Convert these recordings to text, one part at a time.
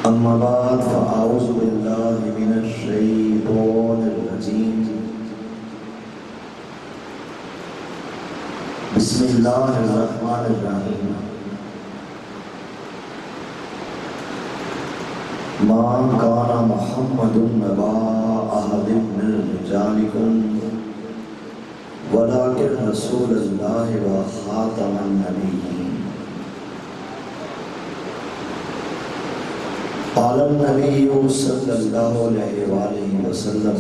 اما بعد فاعوذ باللہ من الشیطان الرجیم بسم اللہ الرحمن الرحیم ما کان محمد نبا احد من رجالکم ولکن رسول اللہ و خاتم النبیین قال النبی صلی اللہ علیہ وآلہ وسلم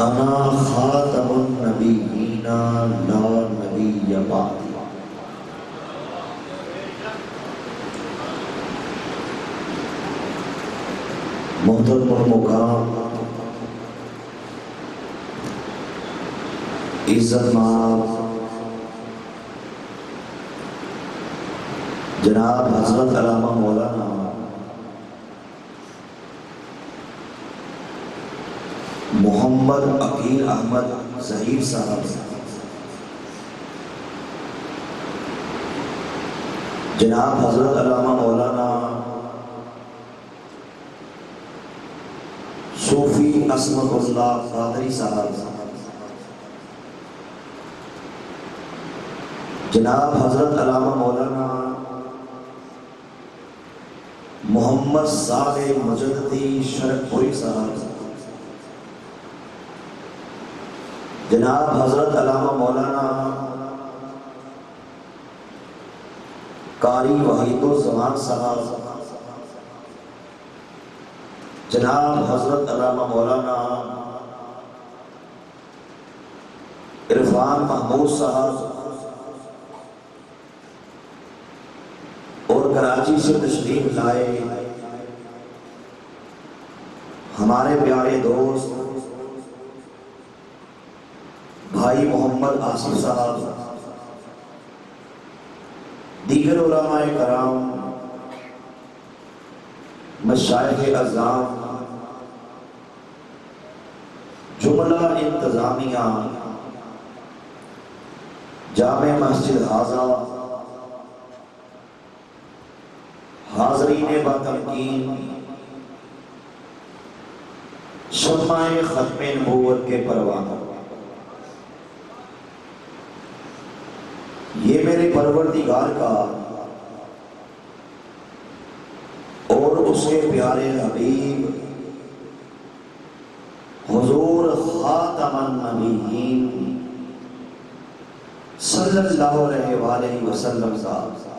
انا خاتم النبیین لا نبی بعدی۔ محترم المقام عزت مآب جناب حضرت علامہ مولانا محمد عقیل احمد ظہیر صاحب، جناب حضرت علامہ مولانا صوفی عصمت اللہ قادری صاحب، جناب حضرت علامہ مولانا محمد صالح مجددی شرک پوری صاحب، جناب حضرت علامہ مولانا قاری وحید الزمان صاحب، جناب حضرت علامہ مولانا عرفان محمود صاحب، اور کراچی سے تشریف لائے ہمارے پیارے دوست بھائی محمد آصف صاحب، دیگر علماء کرام، مشائخ اعظام، جملہ انتظامیہ جامع مسجد حاضہ، حاضرین باتمکین، شمع ختم نبوت کے پروانہ، یہ میرے پروردگار کا اور اس کے پیارے حبیب حضور خاتم النبیین صلی اللہ علیہ وآلہ وسلم صاحب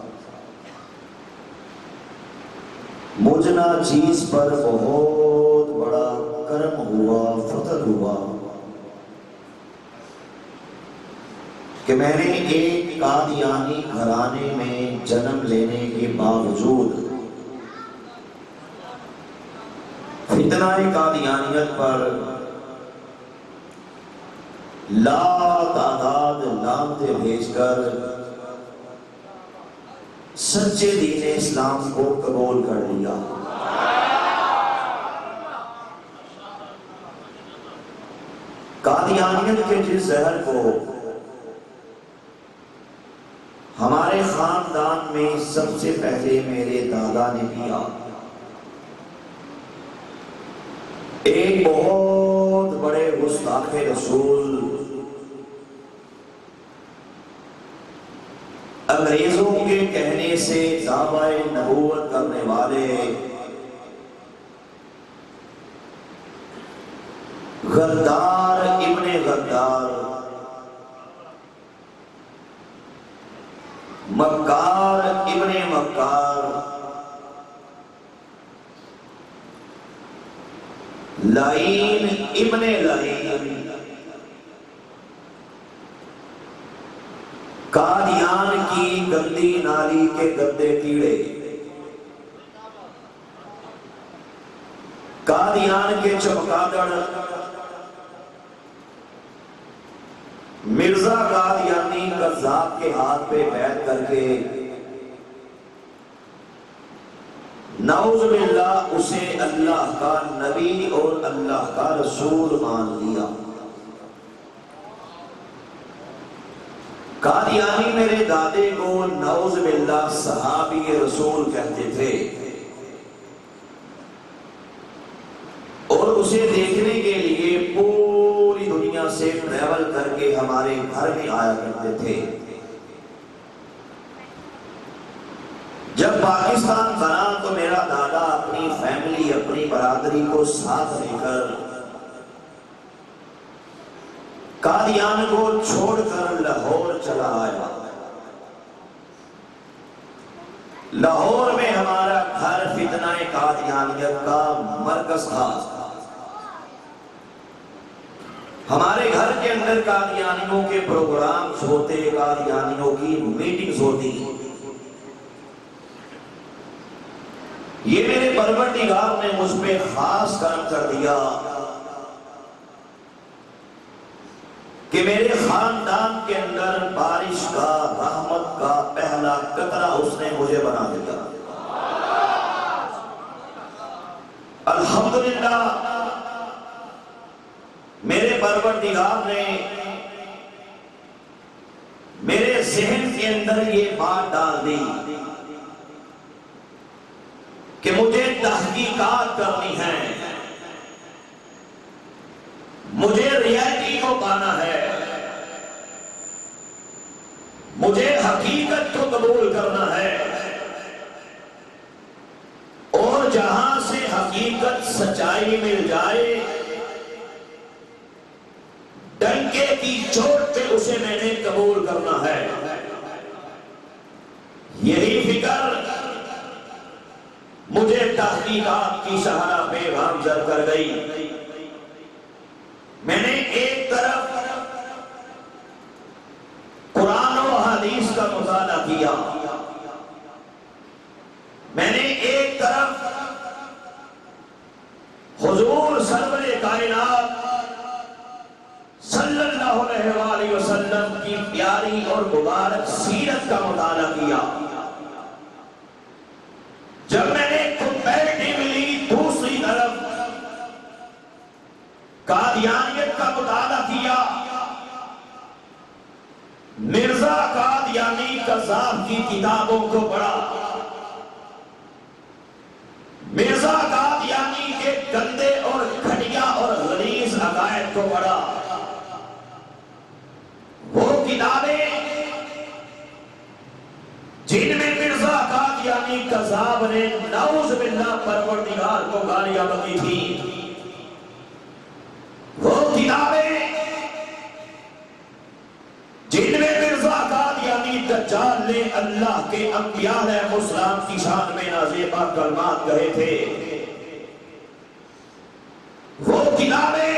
مجھنا چیز پر بہت بڑا کرم ہوا، فضل ہوا کہ میں نے ایک قادیانی گھرانے میں جنم لینے کے باوجود فتنہ قادیانیت پر لا تعداد لعنتیں بھیج کر سچے دین اسلام کو قبول کر لیا۔ قادیانیت کے جس زہر کو ہمارے خاندان میں سب سے پہلے میرے دادا نے پیا، ایک بہت بڑے گستاخ رسول، انگریزوں کے کہنے سے دعویٰ نبوت کرنے والے غدار ابن غدار، مکار ابن مکار، لعین ابن لعین، قادیان کی گندی نالی کے گندے کیڑے، قادیان کے چمگادڑ، مرزا قادیانی قذاب کے ہاتھ پہ بیعت کر کے نعوذ باللہ اسے اللہ کا نبی اور اللہ کا رسول مان لیا۔ قادیانی میرے دادے کو نعوذ باللہ صحابی رسول کہتے تھے، اور اسے دیکھنے کے لیے پوری دنیا سے ٹریول کر کے ہمارے گھر میں آیا کرتے تھے۔ جب پاکستان بنا تو میرا دادا اپنی فیملی، اپنی برادری کو ساتھ لے کر قادیان کو چھوڑ کر لاہور چلا آیا۔ لاہور میں ہمارا گھر فتنہ قادیانیت کا مرکز تھا۔ ہمارے گھر کے اندر قادیانیوں کے پروگرامز ہوتے، قادیانیوں کی میٹنگز ہوتی۔ یہ میرے پروردگار نے مجھ پہ خاص کرم کر دیا کہ میرے خاندان کے اندر بارش کا، رحمت کا پہلا قطرہ اس نے مجھے بنا دیا۔ الحمدللہ میرے پروردگار نے میرے ذہن کے اندر یہ بات ڈال دی کہ مجھے تحقیقات کرنی ہے، مجھے ریالٹی کو پانا ہے، مجھے حقیقت کو قبول کرنا ہے، اور جہاں سے حقیقت سچائی مل جائے ڈنکے کی چوٹ پہ اسے میں نے قبول کرنا ہے۔ یہی فکر مجھے تحقیقات کی شاہراہ پہ گامزن کر گئی۔ میں نے ایک طرف قرآن و حدیث کا مطالعہ کیا، میں نے ایک طرف حضور سرور کائنات صلی اللہ علیہ وآلہ وسلم کی پیاری اور مبارک سیرت کا مطالعہ کیا۔ جب میں نے کمپیریٹیولی دوسری طرف قادیانیت کا مطالعہ کیا، مرزا قادیانی کذاب کی کتابوں کو پڑھا، مرزا قادیانی کے گندے اور گھٹیا اور غلیظ عقائد کو پڑھا، وہ کتابیں جن میں مرزا قادیانی کذاب نے نعوذ باللہ پروردگار کو گالیاں بکی تھی، وہ کتابیں جن میں مرزا قادیانی دجال نے اللہ کے انبیاء علیہ السلام کی شان میں نازیبا کلمات کہے تھے، وہ کتابیں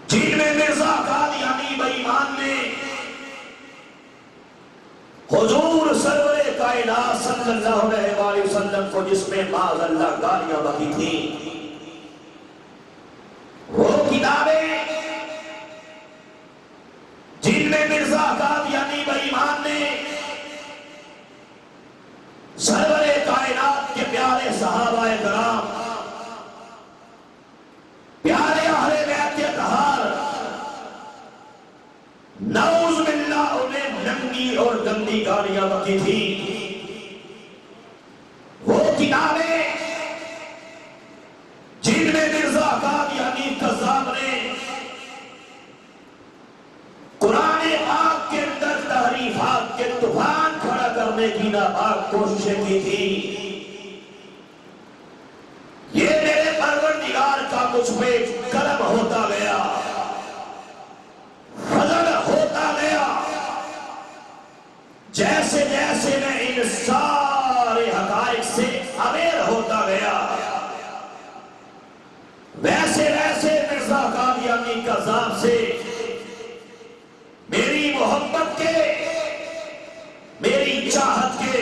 جن میں مرزا قادیانی بے ایمان نے حضور سرور کائنات صلی اللہ علیہ وآلہ وسلم کو جس میں معاذ اللہ گالیاں بکی تھی، وہ کتابیں جن میں مرزا قادیانی بے ایمان نے سرور کائنات کے پیارے صحابہ کرام، پیارے اہل بیت اطہار، نعوذ باللہ انہیں ننگی اور گندی گالیاں بکی تھی، وہ کتابیں جن میں مرزا قادیانی کذاب نے قرآن پاک کے اندر تحریفات کے طوفان کھڑا کرنے کی ناپاک کوششیں کی تھی، یہ میرے پروردگار کا مجھ پہ کرم ہوتا گیا، فضل ہوتا گیا، جیسے جیسے میں ان سارے حقائق سے اویئر ہوتا گیا، ویسے ویسے مرزا قادیانی کذاب سے میری محبت کے، میری چاہت کے،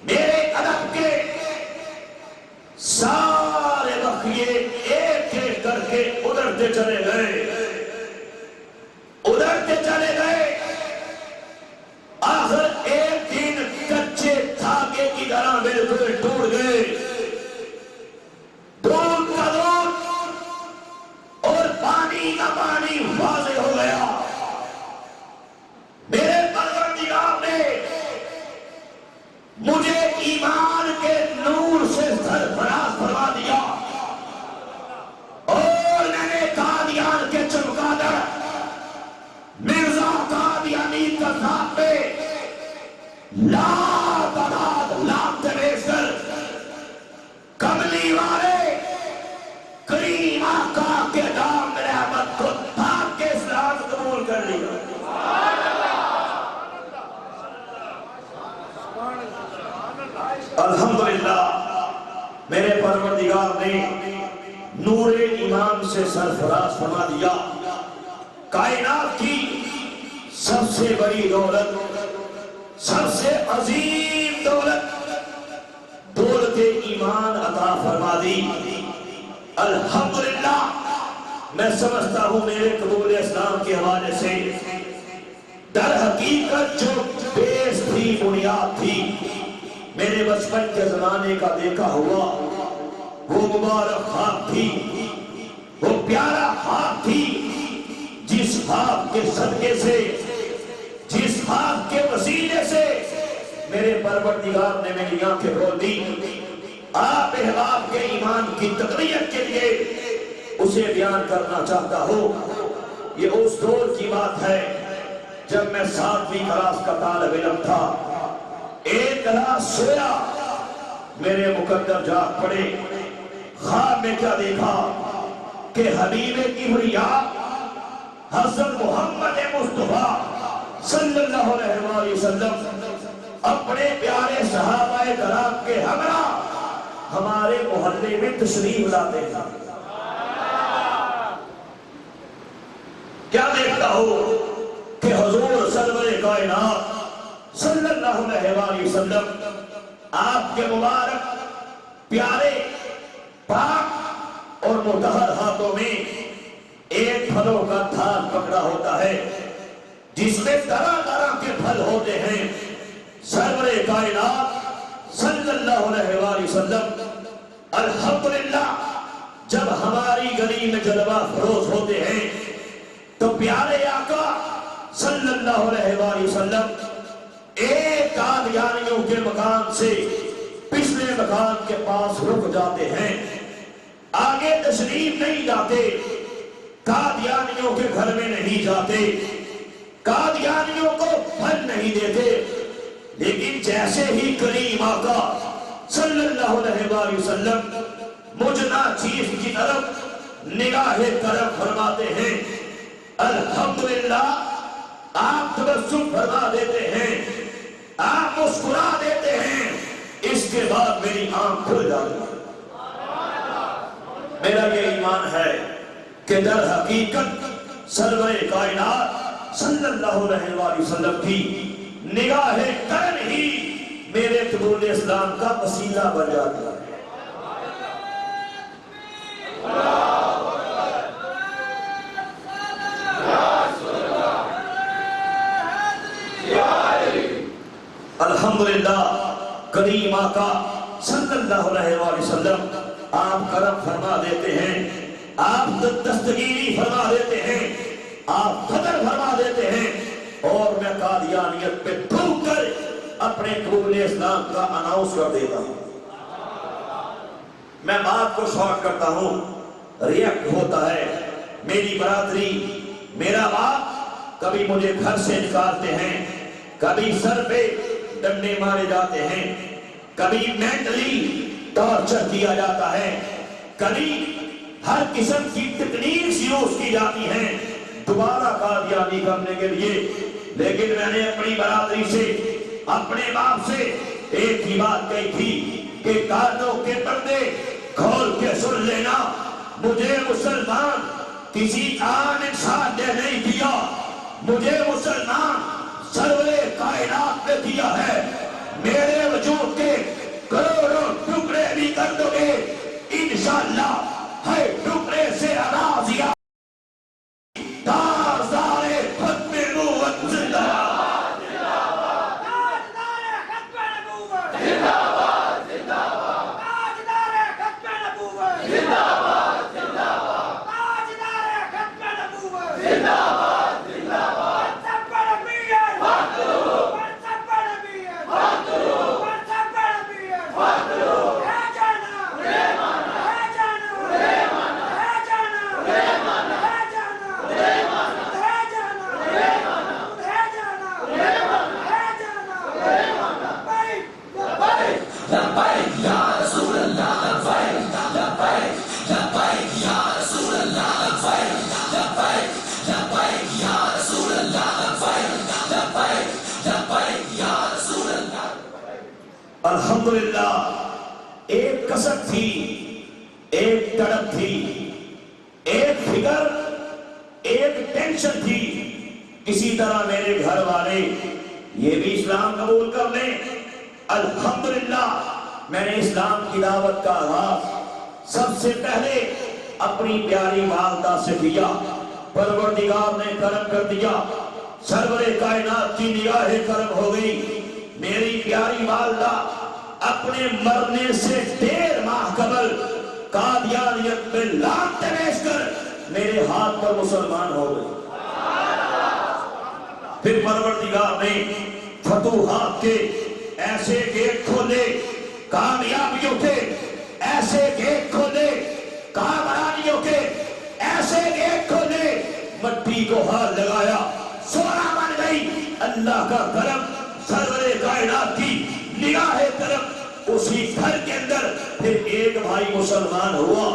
میرے ادب کے سارے بخیے ایک ایک کر کے ادھرتے چلے گئے، ادھرتے چلے گئے، آخر ایک دن کچے دھاگے کی طرح بالکل ٹوٹ گئے، دودھ کا دودھ اور پانی کا پانی واضح ہو گیا۔ قادیانی کذاب پہ لا تعداد لاکھ بیش کر کملی والے کریم آقا کے نام میں رحمت کو تھاک کے اسلام قبول کر لیا. الحمدللہ میرے پروردگار نے نور ایمان سے سرفراز فرما دیا. کائنات کی سب سے بڑی دولت، سب سے عظیم دولت، دولت ایمان عطا فرما دی. الحمدللہ میں سمجھتا ہوں میرے قبول اسلام کے حوالے سے در حقیقت جو بیس تھی، بنیاد تھی، میرے بچپن کے زمانے کا دیکھا ہوا وہ مبارک خواب تھی، وہ پیارا خواب تھی، جس خواب کے صدقے سے، جس خواب کے وسیلے سے میرے پروردگار نے میری آنکھیں کھول دی. آپ احباب کے ایمان کی تقویت کے لیے اسے بیان کرنا چاہتا ہوں. یہ اس دور کی بات ہے جب میں 7ویں کلاس کا طالب علم تھا. ایک رات سویا، میرے مقدر جاگ پڑے. خواب میں کیا دیکھا کہ حبیب کبریا حضرت محمد مصطفیٰ صلی اللہ علیہ وآلہ وسلم اپنے پیارے صحابہ کرام کے ہمراہ ہمارے محلے میں تشریف لاتے ہیں. کیا دیکھتا ہو کہ حضور سرور کائنات صلی اللہ علیہ وآلہ وسلم آپ کے مبارک پیارے پاک اور مطہر ہاتھوں میں ایک پھلوں کا تھال پکڑا ہوتا ہے جس میں طرح طرح کے پھل ہوتے ہیں. سرور کائنات صلی اللہ علیہ وآلہ وسلم الحمدللہ جب ہماری گلی میں جلوہ فروز ہوتے ہیں تو پیارے آقا صلی اللہ علیہ وآلہ وسلم ایک قادیانیوں کے مکان سے پچھلے مکان کے پاس رک جاتے ہیں. آگے تشریف نہیں جاتے، قادیانیوں کے گھر میں نہیں جاتے، قادیانیوں کو پھل نہیں دیتے. لیکن جیسے ہی کریم آقا صلی اللہ علیہ وآلہ وسلم مجھنا چیز کی طرف نگاہ کرم فرماتے ہیں، الحمدللہ آپ تبسم فرما دیتے ہیں، آپ مسکرا دیتے ہیں. اس کے بعد میری آنکھ کھل جاتی ہے. میرا یہ ایمان ہے کہ در حقیقت سرور کائنات صلی اللہ علیہ وآلہ وسلم کی نگاہ کرم ہی میرے قبول اسلام کا وسیلہ بن جاتا ہے. الحمدللہ کریم آقا صلی اللہ علیہ وآلہ وسلم آپ کرم فرما دیتے ہیں، آپ دستگیری فرما دیتے ہیں، آپ قدر فرما دیتے ہیں. اور میں قادیانیت پہ تھوک کر اپنے قبول اسلام کا اناؤنس کر دیتا ہوں. میں بات کو شارٹ کرتا ہوں، ریئیکٹ ہوتا ہے. میری برادری، میرا باپ کبھی مجھے گھر سے نکالتے ہیں، کبھی سر پہ ڈنڈے مارے جاتے ہیں، کبھی مینٹلی ٹارچر کیا جاتا ہے، کبھی ہر قسم کی ٹیکنیکس یوز کی جاتی ہیں دوبارہ قادیانی کرنے کے لیے. لیکن میں نے اپنی برادری سے، اپنے باپ سے ایک ہی بات کہی تھی کہ کانوں کے پردے کھول کے سن لینا، مجھے مسلمان کسی عام انسان نے نہیں کیا، مجھے مسلمان سرور کائنات نے کیا ہے. میرے وجود کے کروڑوں ٹکڑے بھی کر دو گے انشاءاللہ ہر ٹکڑے سے راضیہ تازدار ختم نبوت زندہ باد، تاجدار ختم نبوت زندہ باد، تاجدار ختم نبوت زندہ باد، تاجدار ختم نبوت زندہ باد. الحمدللہ ایک کسک تھی، ایک تڑپ تھی، ایک فکر، ایک ٹینشن تھی، اسی طرح میرے گھر والے یہ بھی اسلام قبول کر لیں۔ الحمدللہ میں نے اسلام کی دعوت کا آغاز سب سے پہلے اپنی پیاری والدہ سے کیا، پروردگار نے کرم کر دیا، سرور کائنات کی نگاہ کرم ہو گئی۔ میری پیاری والدہ اپنے مرنے سے 1.5 ماہ قبل قادیانیت میں لانت بیچ کر میرے ہاتھ پر مسلمان ہو گئی۔ پھر پروردگار نے فتوحات کے ایسے گیٹ کھولے، کامیابیوں کے ایسے گیٹ کھولے، کامرانیوں کے ایسے گیٹ کھولے، مٹی کو ہاتھ لگایا سونا بن گئی۔ اللہ کا کرم، سرور کائنات کی نگاہ کرم، اسی گھر کے اندر پھر ایک بھائی مسلمان ہوا،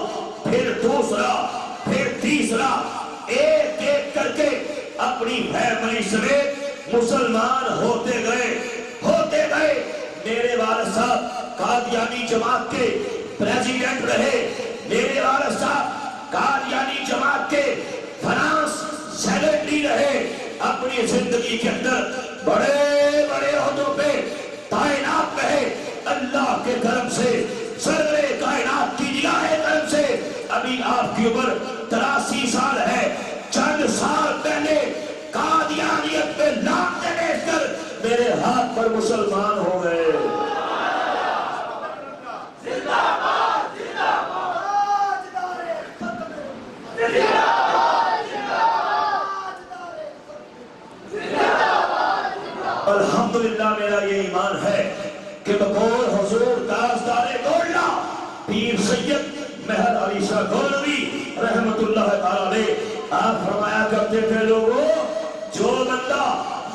پھر دوسرا، پھر تیسرا، ایک ایک کر کے اپنی فیملی سمیت مسلمان ہوتے گئے۔ میرے والد صاحب قادیانی جماعت کے پریزیڈنٹ رہے، میرے والد صاحب قادیانی جماعت کے فنانس سیکرٹری رہے، اپنی زندگی کے اندر بڑے بڑے عہدوں پہ تعینات رہے۔ اللہ کے کرم سے، سرور کائنات کی نگاہ کرم سے ابھی آپ کی عمر 83 سال ہے۔ چند سال پہلے قادیانیت میں لانتے بیچ کر میرے ہاتھ پر مسلمان ہو گئے۔ زندہ باد، زندہ باد، تاجدار ختم، زندہ باد، زندہ باد، زندہ باد۔ الحمدللہ میرا یہ ایمان ہے کہ بقول حضور تاجدار گولڈا پیر سید مہر علی شاہ گولوی رحمت اللہ تعالی علیہ، آپ فرمایا کرتے تھے لوگوں، جو بندہ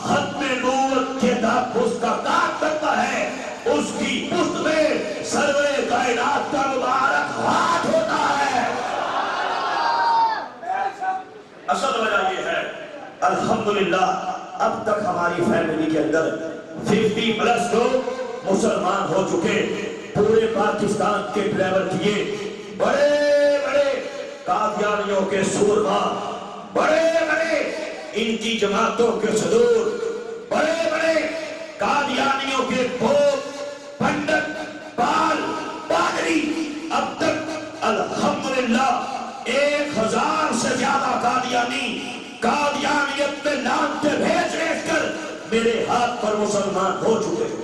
ختم نبوت کے تحفظ کا کام کرتا ہے اس کی پشت میں سرور کائنات کا مبارک ہاتھ ہوتا ہے۔ اصل وجہ یہ ہے الحمدللہ اب تک ہماری فیملی کے اندر 50+ لوگ مسلمان ہو چکے، پورے پاکستان کے ٹریول کیے، بڑے بڑے قادیانیوں کے سورما، بڑے بڑے ان کی جماعتوں کے صدور، بڑے بڑے قادیانیوں کے پوپ، پنڈت، بال، پادری، اب تک الحمدللہ 1000 سے زیادہ قادیانیت میں لانتے بھیج کر میرے ہاتھ پر مسلمان ہو چکے ہیں۔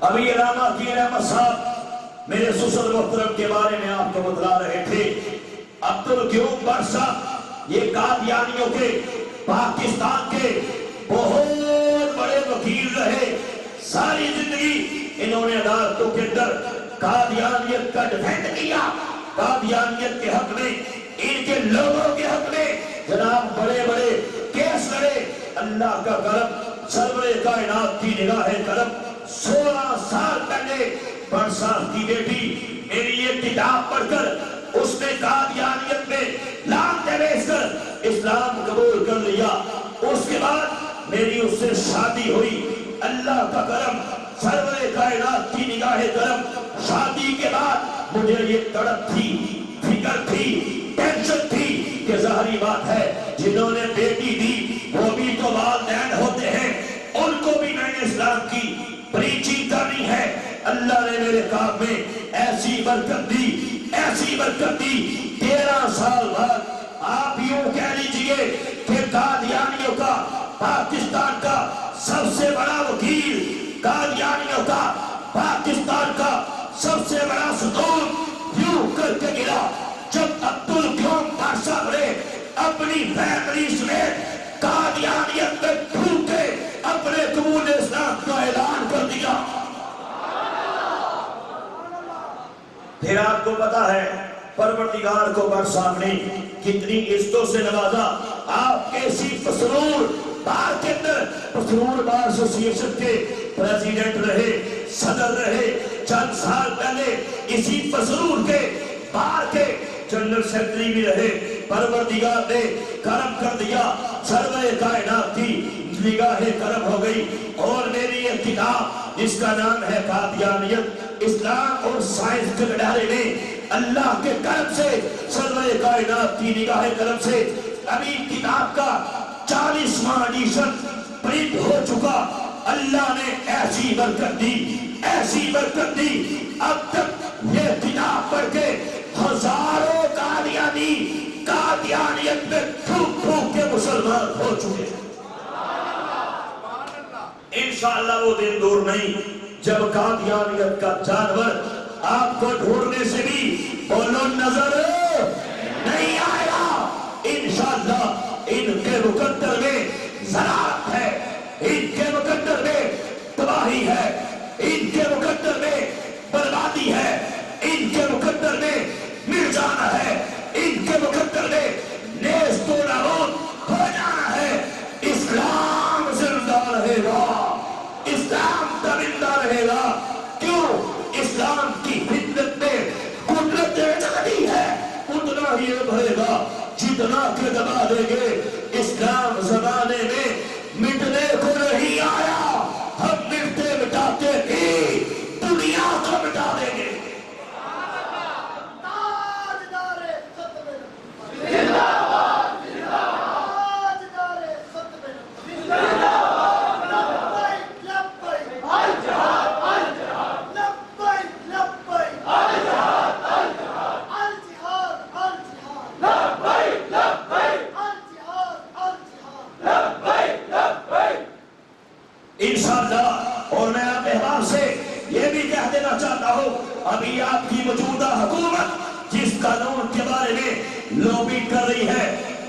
ابھی علامہ کی احمد صاحب میرے سسر محترم کے بارے میں آپ کو بتلا رہے تھے۔ عبدالقیوم بٹ صاحب یہ قادیانیوں کے پاکستان کے بہت بڑے وکیل رہے، ساری زندگی انہوں نے عدالتوں کے اندر قادیانیت کا ڈیفینڈ کیا، قادیانیت کے حق میں، ان کے لوگوں کے حق میں جناب بڑے بڑے کیس لڑے۔ اللہ کا کرم، سرور کائنات کی نگاہ کرم، 16 سال پہلے بٹ صاحب کی بیٹی میری یہ کتاب پڑھ کر اس نے قادیانیت میں لانتے بیچ کر اسلام قبول کر لیا۔ اس کے بعد میری اس سے شادی ہوئی۔ اللہ کا کرم، سرور کائنات کی نگاہ کرم، شادی کے بعد مجھے یہ تڑپ تھی، فکر تھی، ٹینشن تھی کہ ظاہری بات ہے جنہوں نے بیٹی دی وہ بھی تو والدین ہوتے ہیں، ان کو بھی میں نے اسلام کی پریچنگ کرنی ہے۔ اللہ نے میرے کام میں ایسی برکت دی، ایسی برکت دی، 13 سال بعد آپ یوں کہہ لیجئے کہ قادیانیوں کا پاکستان کا سب سے بڑا وکیل، قادیانیوں کا پاکستان کا سب سے بڑا ستون یوں کر کے گرا جب عبدالقیوم بٹ صاحب نے اپنی فیملی سمیت قادیانیت میں ڈھونڈ کے اپنے قبول اسلام پھر آپ کو پتا ہے پروردگار کو بر سامنے کتنی عزتوں سے نوازا. آپ کیسی پسرور بار کے اندر پسرور بار ایسوسییشن کے پریزیڈنٹ رہے, صدر رہے, چند سال پہلے اسی پسرور کے بار کے جنرل سیکرٹری بھی رہے. پروردگار نے کرم کر دیا, سرور کائنات کی نگاہ کرم ہو گئی, اور میری یہ کتاب جس کا نام ہے قادیانیت, اسلام اور سائنس کے گڈھارے میں اللہ کے کرم سے, سرور کائنات کی نگاہ کرم سے ابھی کتاب کا 40واں ایڈیشن پرنٹ ہو چکا. اللہ نے ایسی برکت دی, ایسی برکت دی, اب تک یہ کتاب پڑھ کے ہزاروں قادیانی قادیانیت میں پھونک پھونک کے مسلمان ہو چکے. انشاءاللہ وہ دن دور نہیں جب قادیانیت کا جانور آپ کو ڈھونڈنے سے بھی بولو نظر نہیں آئے گا. انشاءاللہ ان کے مقدر میں زراعت ہے, ان کے مقدر میں تباہی ہے, ان کے مقدر میں بربادی ہے, ان کے مقدر میں مر جانا ہے, ان کے مقدر میں نیست و نابود ہو جانا ہے. اسلام زندہ رہے گا, اسلام زندہ رہے گا. کیوں؟ اسلام کی فطرت میں قدرت جدی ہے, اتنا ہی بڑھے گا جتنا کہ دبا دیں گے. اسلام زمانے میں مٹنے کو نہیں آیا, ہم مٹتے مٹاتے ہی دنیا کو مٹا دیں گے. اور میں آپ احباب سے یہ بھی کہہ دینا چاہتا ہوں, ابھی آپ کی موجودہ حکومت جس قانون کے بارے میں لوبی کر رہی ہے,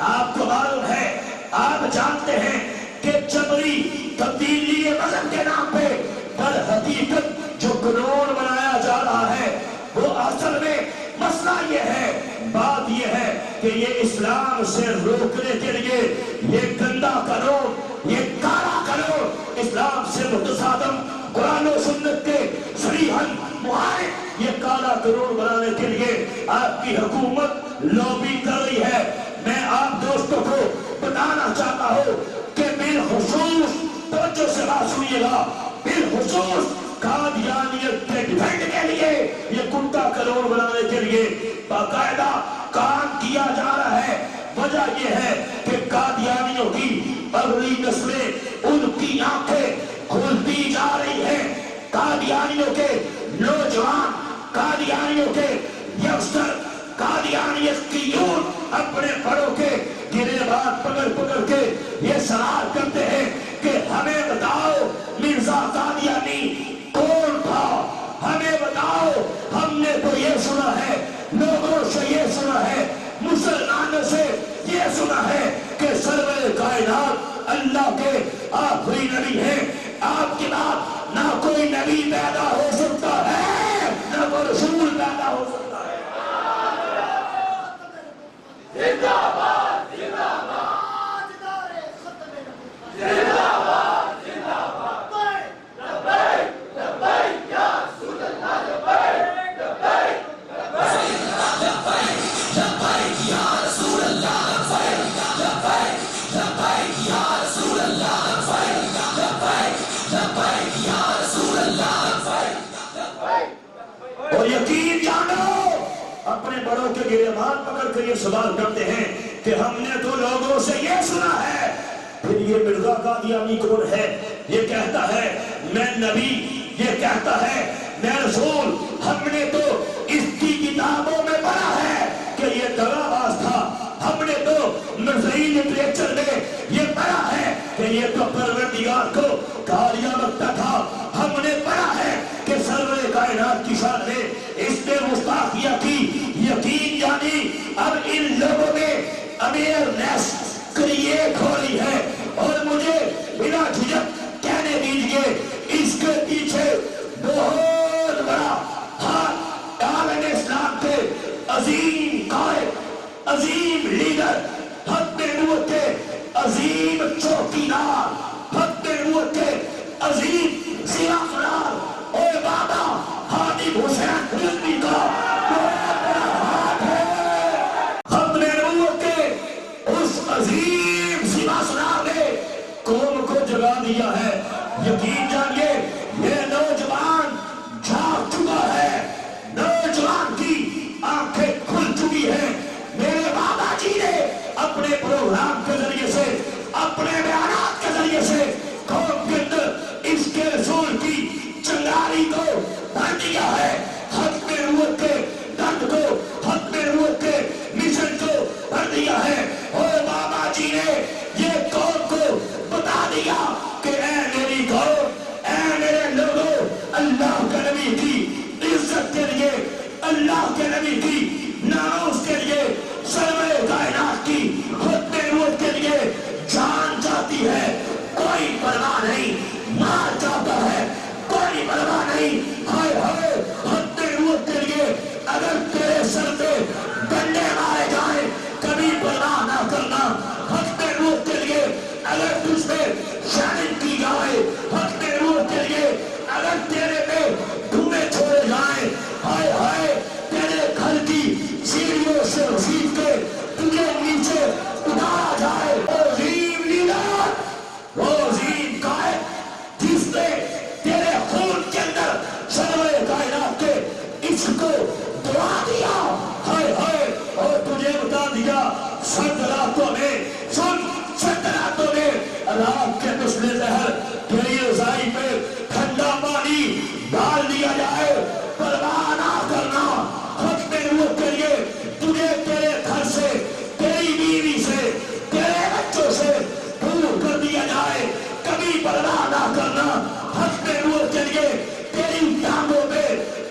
آپ کو معلوم ہے, آپ جانتے ہیں کہ جبری تبدیلی مذہب کے نام پہ در حقیقت جو قانون بنایا جا رہا ہے وہ اصل میں مسئلہ یہ ہے, بات یہ ہے کہ یہ اسلام سے روکنے کے لیے یہ گندا قانون, یہ کالا قانون, اسلام سے متصادم قرآن و سنت کے صریحاً معارض یہ کالا قانون بنانے کے لیے آپ کی حکومت لوبی کر رہی ہے. میں آپ دوستوں کو بتانا چاہتا ہوں کہ بالخصوص توجہ سے بات سنیے گا, بالخصوص قادیانیت کے ڈیفینڈ کے لیے, یہ کتا قانون بنانے کے لیے باقاعدہ کام کیا جا رہا ہے. وجہ یہ ہے کہ قادیانیوں کی اگلی نسلیں, ان کی آنکھیں کھلتی جا رہی ہیں. قادیانیوں کے نوجوان, قادیانیوں کے یکسر, قادیانیت کی یوتھ اپنے بڑوں کے گریبان پکڑ پکڑ کے یہ سوال کرتے ہیں کہ ہمیں بتاؤ مرزا قادیانی کون تھا, ہمیں بتاؤ. ہم نے تو یہ سنا ہے, لوگوں سے یہ سنا ہے, مسلمانوں سے یہ سنا ہے کہ سرور کائنات اللہ کے آخری نبی ہیں. آپ کے بعد نہ کوئی نبی پیدا ہو سکتا ہے, نہ کوئی رسول پیدا ہو سکتا ہے. زندہ باد, زندہ باد, زندہ باد, زندہ باد. لبیک لبیک یا رسول اللہ, لبیک لبیک لبیک یا رسول اللہ, لبیک لبیک یا رسول اللہ, لبیک لبیک یا رسول اللہ. اور یقین جانو, اپنے بڑوں کے گریبان پکڑ کر یہ سوال کرتے ہیں کہ ہم نے تو لوگوں سے یہ سنا ہے. پھر یہ مرزا قادیانی کون ہے؟ یہ کہتا ہے میں نبی, یہ کہتا ہے میں رسول. ہم نے تو اس کی کتابوں میں پڑھا ہے کہ یہ دغا باز تھا, ہم نے تو مرزائی لٹریچر میں یہ پڑھا ہے کہ یہ تو پروردگار کو گالیاں بکتا تھا, ہم نے پڑھا ہے کہ سرور کائنات کی شان میں اس نے گستاخیاں کی. یقین جانی اب ان لوگوں نے اویئرنیس کریٹ ہو رہی ہے, اور مجھے بنا جھجک کہنے دیجئے اس کے پیچھے بہت بڑا ہاتھ عالم اسلام عظیم لیڈر، ختم نبوت کے عظیم چوکیدار، ختم نبوت کے عظیم سیوا فرار اے بابا حاتم حسین رضوی کا بہت بڑا ہاتھ ہے۔ ختم نبوت کے اس عظیم سیوا فرار نے قوم کو جگا دیا ہے۔ یقین جانیے یہ نوجوان جاگ چکا ہے، نوجوان کی آنکھیں کھل چکی ہیں۔ میرے بابا جی نے اپنے پروگرام کے ذریعے سے، اپنے بیانات کے ذریعے سے قوم کے اندر اس کے رسول کی چنگاری کو بھر دیا ہے، ختم نبوت کے درد کو، ختم نبوت کے مشن کو بھر دیا ہے۔ اور بابا جی نے یہ قوم کو بتا دیا کہ اے میری قوم، اے میرے لوگوں، اللہ کے نبی کی عزت کے لیے، اللہ کے نبی کی ناموس کے لیے، سرور کائنات کی ختم نبوت کے لیے جان جاتی ہے، کوئی پرواہ نہیں، مار جاتا ہے، کوئی پرواہ نہیں۔ ہائے ہائے ختم نبوت کے لیے اگر تیرے سر پہ ڈنڈے مارے جائیں کبھی پرواہ نہ کرنا، ختم نبوت کے لیے اگر تجھ پہ شیلنگ کی جائے، ختم نبوت کے لیے اگر تیرے پہ دھوئے چھوڑے جائیں، ہائے ہائے تیرے گھر کی سیڑھیوں سے رسید کے تجھے نیچے اتارا جائے، وہ عظیم لیڈر، وہ عظیم قائد جس نے تیرے خون کے اندر سرور کائنات کے عشق کو دعا دیا، ہائے ہائے، اور تجھے بتا دیا سرد راتوں میں، سرد راتوں میں رات کے مسلے زہر تیری رضائی پہ ٹھنڈا پانی ڈال دیا جائے، پرواہ نہ کرنا، ختم نبوت کے لیے تجھے تیرے گھر سے، تیری بیوی سے، تیرے بچوں سے دور کر دیا جائے، کبھی پرواہ نہ کرنا، ختم نبوت کے لیے تیری ٹانگوں پہ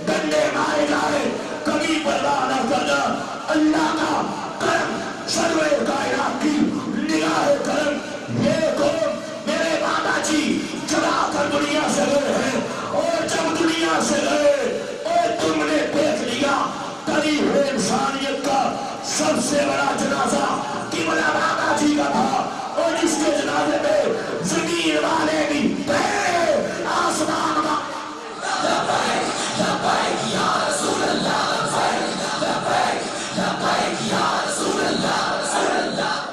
ڈنڈے مارے جائے، کبھی پرواہ نہ کرنا۔ اللہ کا کرم، سرور کائنات کی نگاہ کرم، یہ قوم میرے بابا جی جلا کر دنیا سے گئے ہیں، اور جب دنیا سے گئے اور تم نے دیکھ لیا تری ہوئے انسانیت کا سب سے بڑا جنازہ قبلہ بابا جی کا تھا، اور اس کے جنازے میں زمین والے بھی گئے، آسمان کا لبیک لبیک یا رسول اللہ، لبیک لبیک لبیک یا رسول اللہ، رسول اللہ۔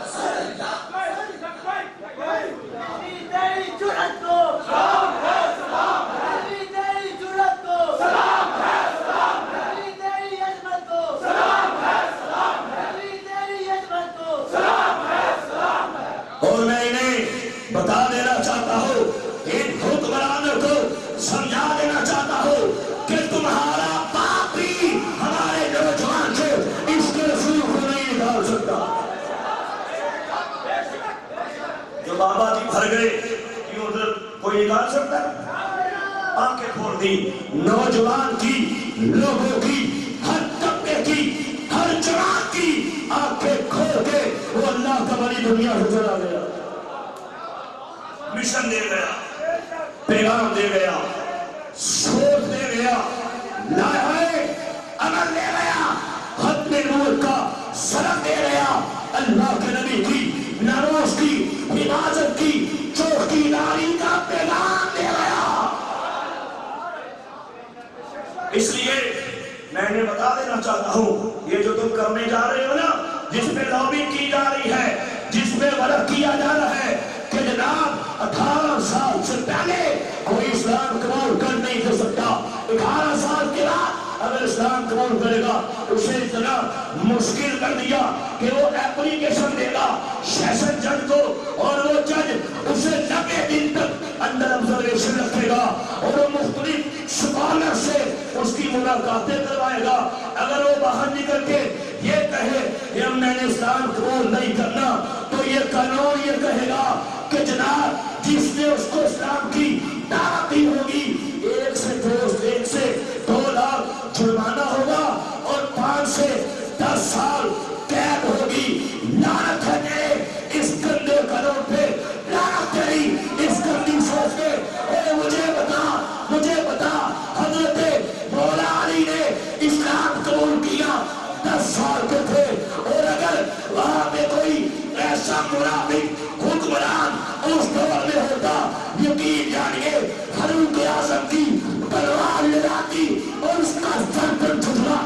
تیری جرأت کو سلام ہے، سلام ہے، تیری جرأت کو سلام ہے، سلام ہے، تیری عظمت کو سلام ہے، سلام ہے، تیری عظمت کو سلام ہے، سلام ہے۔ اور میں انہیں بتا دینا چاہتا ہوں، ان حکمرانوں کو سمجھا دینا چاہتا ہوں کہ تمہارا باپ بھی ہمارے نوجوان سے اس کے رسول کو نہیں نکال سکتا۔ جو بابا جی بھر گئے کیوں ادھر کوئی نکال سکتا ہے؟ آنکھیں کھول دی نوجوان کی، لوگوں کی، ہر طبقے کی، ہر جماعت کی آنکھیں کھول کے وہ اللہ کا ولی دنیا سے چلا گیا، مشن دے گیا، پیغام دے گیا، سوچ دے گیا، لائحہ عمل دے گیا، ختم نبوت کا سبق دے گیا، اللہ کے نبی کی ناموس کی حفاظت کی چوکیداری کا پیغام دے گیا۔ اس لیے میں نے بتا دینا چاہتا ہوں، یہ جو تم کرنے جا رہے ہو نا، جس پہ لابنگ کی جا رہی ہے، جس پہ ورق کیا جا رہا ہے کہ جناب 18 سال سے پہلے کوئی اسلام قبول کر نہیں کر سکتا، 18 سال کے بعد اگر اسلام قبول کرے گا اسے اتنا مشکل کر دیا کہ وہ اپلیکیشن دے گا سیشن جج کو، اور وہ جج اسے 90 دن تک انڈر آبزرویشن رکھے گا، اور وہ مختلف سکالر سے اس کی ملاقاتیں کروائے گا۔ اگر وہ باہر نکل کے یہ کہے کہ میں نے اسلام قبول نہیں کرنا، تو یہ قانون یہ کہے گا کہ جناب جس نے اس کو اسلام کی دعوت دی ہوگی 1 سے 2 لاکھ جرمانہ ہوگا، اور 5 سے 10 سال قید ہوگی۔ لعنت ہے تیرے اس گندے قانون پہ، لعنت تیری اس گندی سوچ پہ۔ اے مجھے بتا حضرت مولا علی نے اسلام قبول کیا 10 سال کے تھے، اور اگر منافق حکمران اس دور میں ہوتا، یقین جانیے فاروق اعظم کی تلوار لڑاتی اور اس کا سر پر جھکنا۔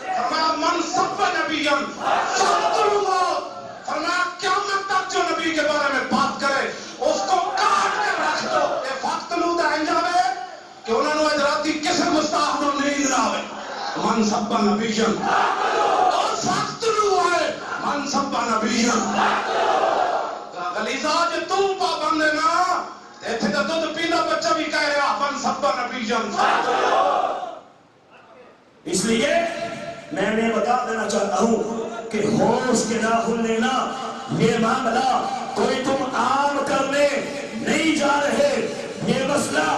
فرمایا من سب نبیًا فاقتلوہ، فرمایا قیامت تک جو نبی کے بارے میں بات کرے اس کو کاٹ کے رکھ دو۔ یہ فاقتلو دا انجام ہے کہ انہوں نے اجراتی کسے گستاخ نو نیند نہ آوے۔ من سب نبیًا اور فاقتلو ہے من سب نبیًا۔ غلیظہ جو تم پابند ہے نا، ایتھے دا دودھ پینا بچہ بھی کہہ رہا من سب نبیًا۔ اس لیے میں نے بتا دینا چاہتا ہوں کہ ہوش کے ناخن لینا، یہ معاملہ کوئی تم عام کرنے نہیں جا رہے، یہ مسئلہ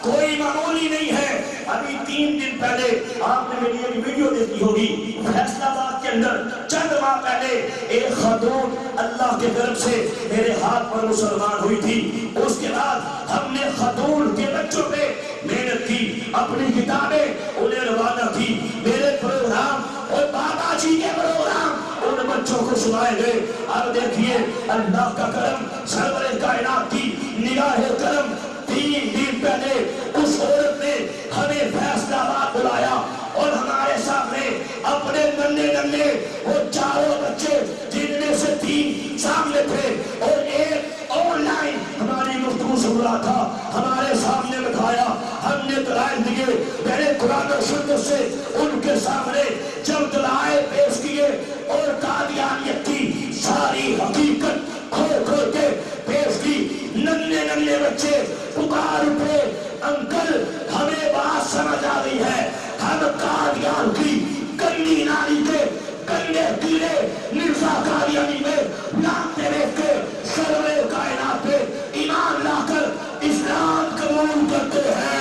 کوئی معمولی نہیں ہے۔ ابھی 3 دن پہلے آپ نے میری ایک ویڈیو دیکھی ہوگی، فیصل آباد کے اندر چند ماہ پہلے ایک خاتون اللہ کے طرف سے میرے ہاتھ پر مسلمان ہوئی تھی۔ اس کے بعد ہم نے خاتون کے بچوں پہ محنت کی، اپنی کتابیں انہیں روانہ کی، میرے پروگرام اور بابا جی کے پروگرام ان بچوں کو سنائے گئے۔ اب دیکھیے اللہ کا کرم، سرور کائنات کی نگاہ کرم، 3 دن پہلے اس عورت نے ہمیں فیصل آباد بلایا اور ہمارے سامنے اپنے ننھے وہ 4 بچے جن میں سے 3 سامنے تھے اور ایک آن لائن ہماری گفتگو سن رہا تھا، ہمارے سامنے بٹھایا، ہم نے دلائل دیے، میں نے قرآن و سنت سے ان کے سامنے جب دلائل پیش کیے اور قادیانیت کی ساری حقیقت کھول کھول کے پیش کی، ننھے بچے پکار اٹھے، انکل ہمیں بات سمجھ آ گئی ہے، ہم قادیان کی گندی نالی کے گندے کیڑے مرزا قادیانی میں لانتے دیکھ کے سرور کائنات پہ ایمان لا کر اسلام قبول کرتے ہیں۔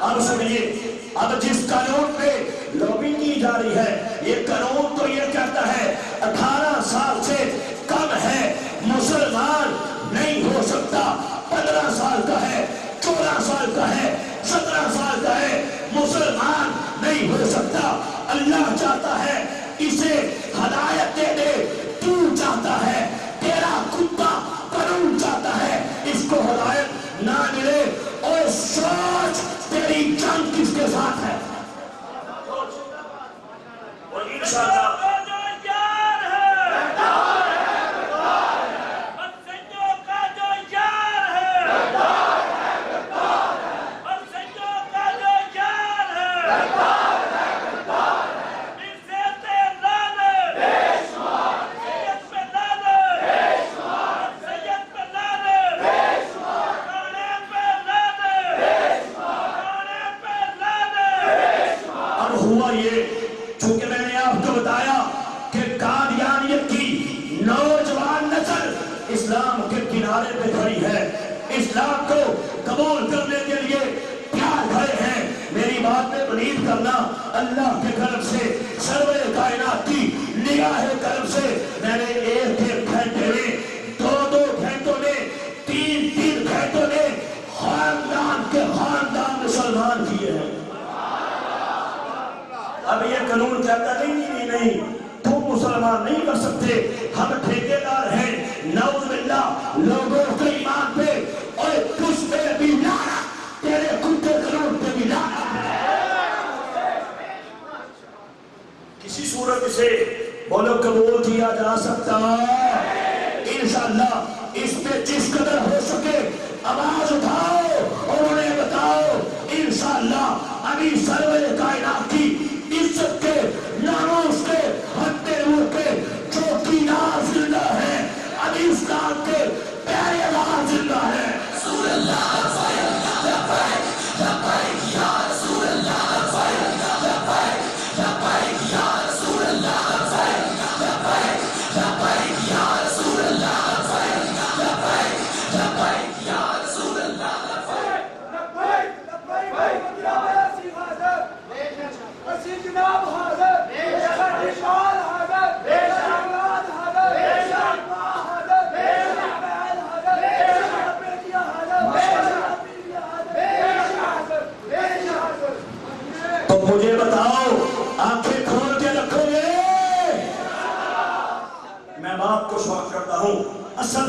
اب سنیے، اب جس قانون پہ لابنگ کی جا رہی ہے، یہ قانون تو یہ کہتا ہے 18 سال سے کم ہے مسلمان نہیں ہو سکتا، 15 سال کا ہے، 14 سال کا ہے، 17 سال کا ہے، مسلمان نہیں ہو سکتا۔ اللہ چاہتا ہے اسے ہدایت دے دے، تو چاہتا ہے، تیرا کتا قانون چاہتا ہے اس کو ہدایت نہ ملے، اور سوچ تیری جنگ کس کے ساتھ ہے۔ اور انشاءاللہ چونکہ میں نے آپ کو بتایا کہ قادیانیت کی نوجوان نسل اسلام کے کنارے پہ کھڑی ہے، اسلام کو قبول کرنے کے لیے تیار کھڑے ہیں۔ میری بات میں بلیو کرنا، اللہ کے کرم سے، سرور کائنات کی نگاہ کرم سے میں نے 1 گھنٹے میں، 2 گھنٹوں میں، 3 گھنٹوں میں خاندان کے خاندان مسلمان کیے ہیں۔ اب یہ قانون کہتا نہیں، تم مسلمان نہیں کر سکتے، ہم ٹھیکیدار ہیں، نعوذ باللہ، لوگوں کے ایمان پہ اور تجھ پہ بھی لعنت، تیرے کتے قانون پہ بھی لعنت ہے۔ کسی صورت سے بولو قبول کیا جا سکتا، انشاءاللہ اس پہ جس قدر ہو سکے آواز اٹھاؤ اور انہیں بتاؤ، انشاءاللہ ابھی سرور کائنات کی عزت کے، ناموس کے، ہتھے روح کے چوکیدار زندہ ہے، ابھی اسلام کے پیارے دار زندہ ہے۔ رسول اللہ لبیک لبیک یا رسول اللہ لبیک لبیک یا رسول اللہ لبیک لبیک یا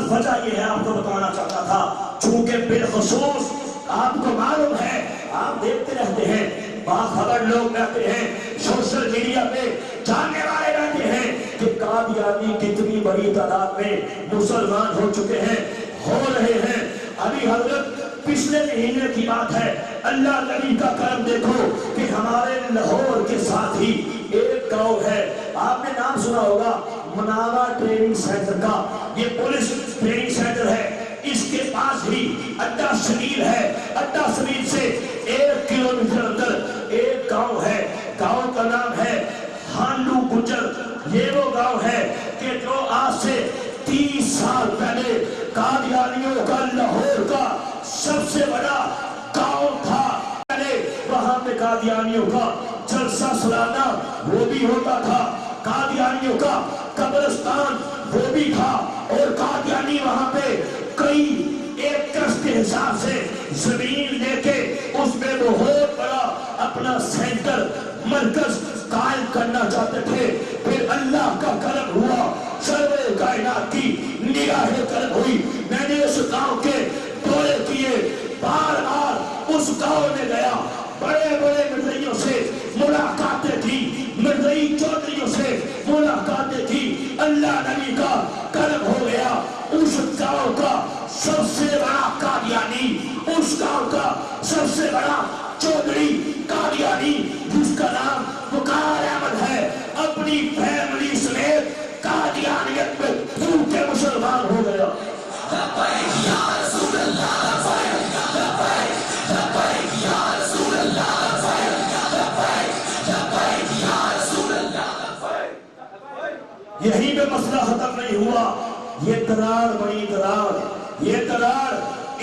اصل وجہ یہ ہے آپ کو بتانا چاہتا تھا، چونکہ بالخصوص آپ کو معلوم ہے، آپ دیکھتے رہتے ہیں، باخبر لوگ رہتے ہیں، سوشل میڈیا پہ جاننے والے رہتے ہیں کہ قادیانی کتنی بڑی تعداد میں مسلمان ہو چکے ہیں، ہو رہے ہیں۔ ابھی حضرت پچھلے مہینے کی بات ہے، اللہ نبی کا کرم دیکھو کہ ہمارے لاہور کے ساتھ ہی ایک گاؤں ہے، آپ نے نام سنا ہوگا مناوا ٹریننگ سینٹر کا، یہ پولیس ٹریننگ سینٹر ہے، اس کے پاس ہی اڈا شمیل ہے، اڈا شمیل سے 1 کلومیٹر اندر ایک گاؤں ہے، گاؤں کا نام ہے ہانڈو گجر۔ یہ وہ گاؤں ہے کہ جو آج سے 30 سال پہلے قادیانیوں کا لاہور کا سب سے بڑا گاؤں تھا۔ پہلے وہاں پہ قادیانیوں کا جلسہ سالانہ وہ بھی ہوتا تھا، قادیانیوں کا قبرستان وہ بھی تھا، اور قادیانی وہاں پہ کئی ایکڑ کے حساب سے زمین لے کے اس میں بہت بڑا اپنا سینٹر مرکز قائم کرنا چاہتے تھے۔ پھر اللہ کا کرم ہوا، سرور کائنات کی نگاہ کرم ہوئی، میں نے اس گاؤں کے دورے کیے، بار بار اس گاؤں میں گیا، بڑے بڑے مرزائیوں سے ملاقاتیں تھی، مرزائی چودھریوں سے ملاقاتیں تھی۔ اللہ نبی کا کرم ہو گیا، اس گاؤں کا سب سے بڑا قادیانی، اس گاؤں کا سب سے بڑا چودھری قادیانی جس کا نام وقار احمد ہے، اپنی فیملی سمیت قادیانیت میں پھول کے مسلمان ہو گیا۔ لبیک یا رسول اللہ، لبیک لبیک لبیک یا رسول اللہ، لبیک لبیک یا رسول اللہ۔ یہی پہ مسئلہ ختم نہیں ہوا، یہ درار بڑی درار، یہ درار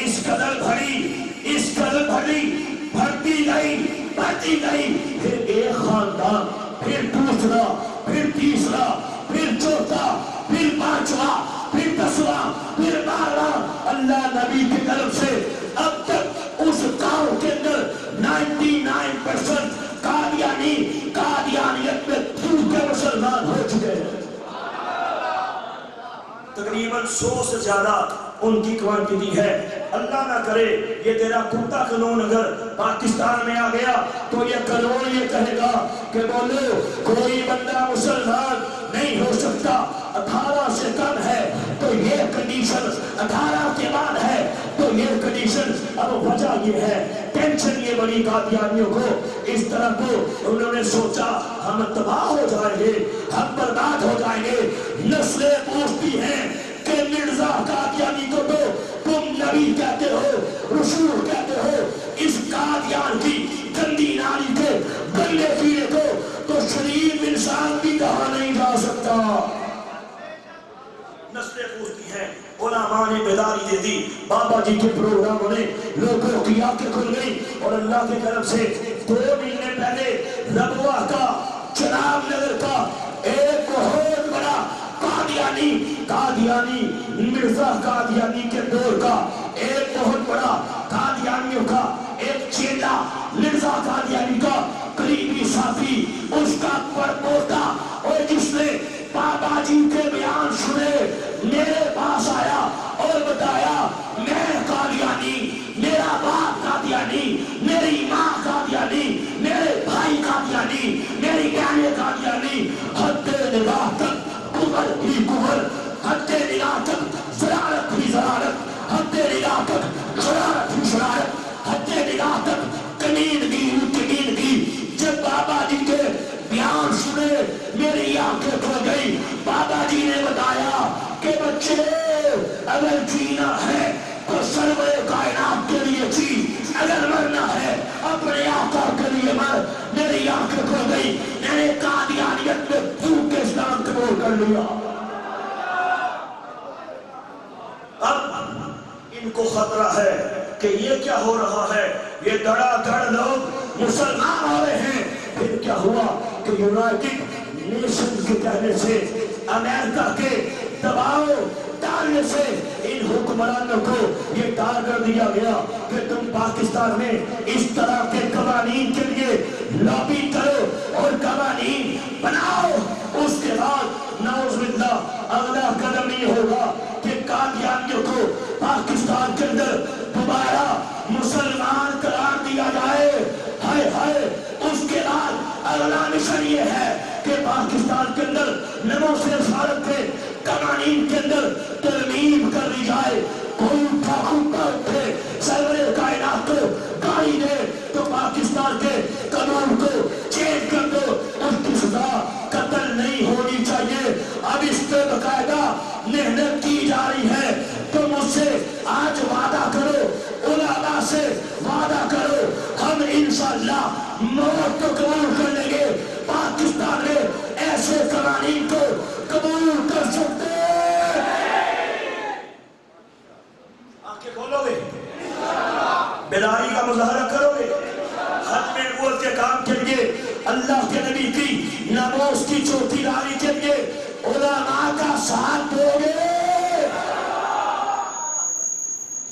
اس قدر بڑی، اس قدر بڑی، بڑھتی نہیں، بڑھتی نہیں۔ پھر ایک خاندان، پھر دوسرا، پھر تیسرا، پھر چوتھا، پھر پانچواں، پھر 10واں، پھر 12واں۔ اللہ نبی کے کرم سے اب تک اس گاؤں کے اندر 99% قادیانی قادیانیت میں پھول کے مسلمان ہو چکے ہیں۔ تقریباً 100 سے زیادہ ان کی کوانٹیٹی ہے۔ اللہ نہ کرے یہ تیرا کتا قانون اگر پاکستان میں آ گیا تو یہ قانون یہ کہے گا کہ بولو کوئی بندہ مسلمان نہیں ہو سکتا، 18 سے کم ہے تو یہ کنڈیشن، 18 کے بعد ہے تو یہ کنڈیشن۔ اب وجہ یہ ہے، ٹینشن یہ بڑی قادیانیوں کو، اس طرح کو انہوں نے سوچا ہم تباہ ہو جائیں گے، ہم برباد ہو جائیں گے۔ نسلیں پوچھتی ہیں کہ مرزا قادیانی کو تو تم نبی کہتے ہو، رسول کہتے ہو، اس قادیان کی گندی نالی کے گندے کیڑے کو تو شریف انسان بھی کہا نہیں جا سکتا۔ نسلیں پوچھتی ہیں، علماء نے بیداری دے دی، بابا جی کے پروگراموں نے لوگوں کی آنکھیں کھل گئی، اور اللہ کے کرم سے 2 مہینے پہلے ربوہ کا چناب نگر کا ایک بہت بڑا قادیانی مرزا قادیانی کے دور کا ایک بہت بڑا قادیانیوں کا ایک چیلا مرزا قادیانی کا قریبی ساتھی، اس کا پڑپوتا، اور جس نے بابا جی کے بیان سنے میرے پاس آیا اور بتایا میں قادیانی، میرا باپ قادیانی، میری ماں قادیانی، میرے بھائی قادیانی، میری بہنیں قادیانی، حد نگاہ تک کفر ہی کفر، حد نگاہ تک زرارت ہی زرارت، حد نگاہ تک شرارت ہی شرارت، حد نگاہ تک کمینگی ہی کمینگی۔ جب بابا جی کے بیان سنے میری آنکھیں کھل گئی۔ بابا جی نے بتایا کہ بچے اگر جینا ہے تو سرور کائنات کے لیے جی، اگر مرنا ہے اپنے آقا کے لیے مر۔ میری آنکھیں کھل گئی، میں نے قادیانیت میں پھوک کے اسلام قبول کر لیا۔ اب ان کو خطرہ ہے کہ یہ کیا ہو رہا ہے، یہ دڑا دڑ لوگ مسلمان ہو رہے ہیں۔ پھر کیا ہوا کہ یونائٹڈ نیشن کے کہنے سے، امریکہ کے دباؤ ڈالنے سے ان حکمرانوں کو یہ ٹارگٹ دیا گیا کہ تم پاکستان میں اس طرح کے قوانین کے لیے لابی کرو اور قوانین بناؤ۔ اس کے بعد نعوذ باللہ اگلا قدم یہ ہوگا کہ قادیان پاکستان کے اندر دوبارہ مسلمان قرار دیا جائے، ہائے ہائے، اس کے بعد اگلا مشن یہ ہے کہ پاکستان کے اندر نمو سے رسالت کے قوانین کے اندر ترمیم کر دی جائے۔ کوئی ٹھاکر اٹھے سرور کائنات کو گالی دے تو پاکستان کے قانون کو چینج کر دو، اس کی سزا قتل نہیں ہونی چاہیے۔ اب اس پہ باقاعدہ محنت کی جا رہی ہے۔ تم اس سے آج وعدہ کرو، علماء سے وعدہ کرو، ہم انشاءاللہ موت کو قبول کر لیں گے، پاکستان میں ایسے قوانین کو قبول کر سکتے آنکھیں کھولو گے، بیداری کا مظاہرہ کرو گے، ختم نبوت کے کام کے لیے، اللہ کے نبی کی ناموس کی چوٹی لانے کے لیے علماء کا ساتھ دو گے۔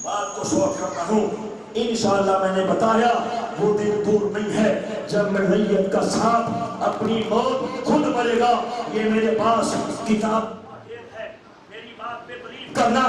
بات کو شوق کرتا ہوں، انشاءاللہ میں نے بتایا وہ دن دور نہیں ہے جب مرئیت کا ساتھ اپنی موت خود مرے گا۔ یہ میرے پاس کتاب ہے، میری بات پہ بلیو کرنا۔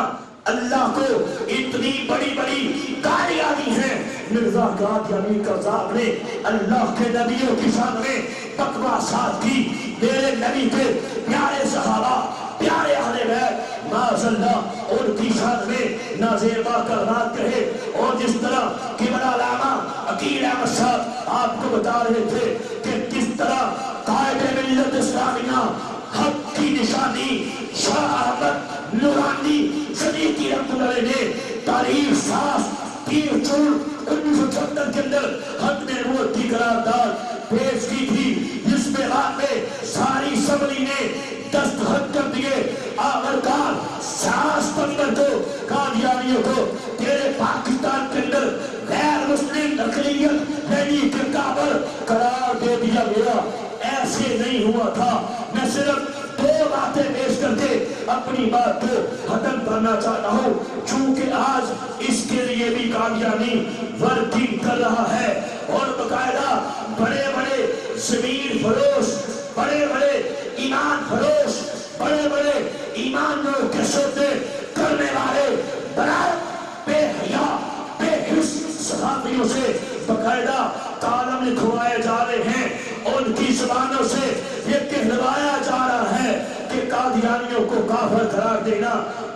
اللہ کو اتنی بڑی بڑی گالیاں دی ہیں، مرزا قادیانی قذاب نے اللہ کے نبیوں کی شان میں بکواسات کی۔ میرے نبی کے پیارے صحابہ، پیارے اہل بیت، معاذ اللہ ان کی شان میں نازیبا کلمات کہے۔ اور جس طرح قبلہ علامہ عقیل احمد صاحب آپ کو بتا رہے تھے کہ کس طرح قائد ملت اسلامیہ، حق کی نشانی شاہ احمد نورانی صدیقی رحمۃ اللہ علیہ نے تاریخ ساز 3 جون 1976 کے اندر ختم نبوت کی قرارداد پیش کی تھی، جس پہ بعد میں ساری اسمبلی نے دستخط کر دیے۔ آخرکار 7 ستمبر کو قادیانیوں کو تیرے پاکستان کے اندر غیر مسلم اقلیت یعنی فرقہ پر قرار دے دیا گیا۔ ایسے نہیں ہوا تھا۔ میں صرف 2 باتیں پیش کر کے اپنی بات کو ختم کرنا چاہتا ہوں، چونکہ آج اس کے لیے بھی قادیانی ورکنگ کر رہا ہے، اور باقاعدہ بڑے بڑے زمین فروش، بڑے بڑے ایمان فروش، بڑے بڑے ایمانوں کے سودے کرنے والے برائے بے حیا بے حس صحافیوں سے باقاعدہ کالم لکھوائے جا رہے ہیں۔ ان کی زبانوں سے یہ کہلوایا جا رہا ہے کہ قادیانیوں کو کافر قرار دینا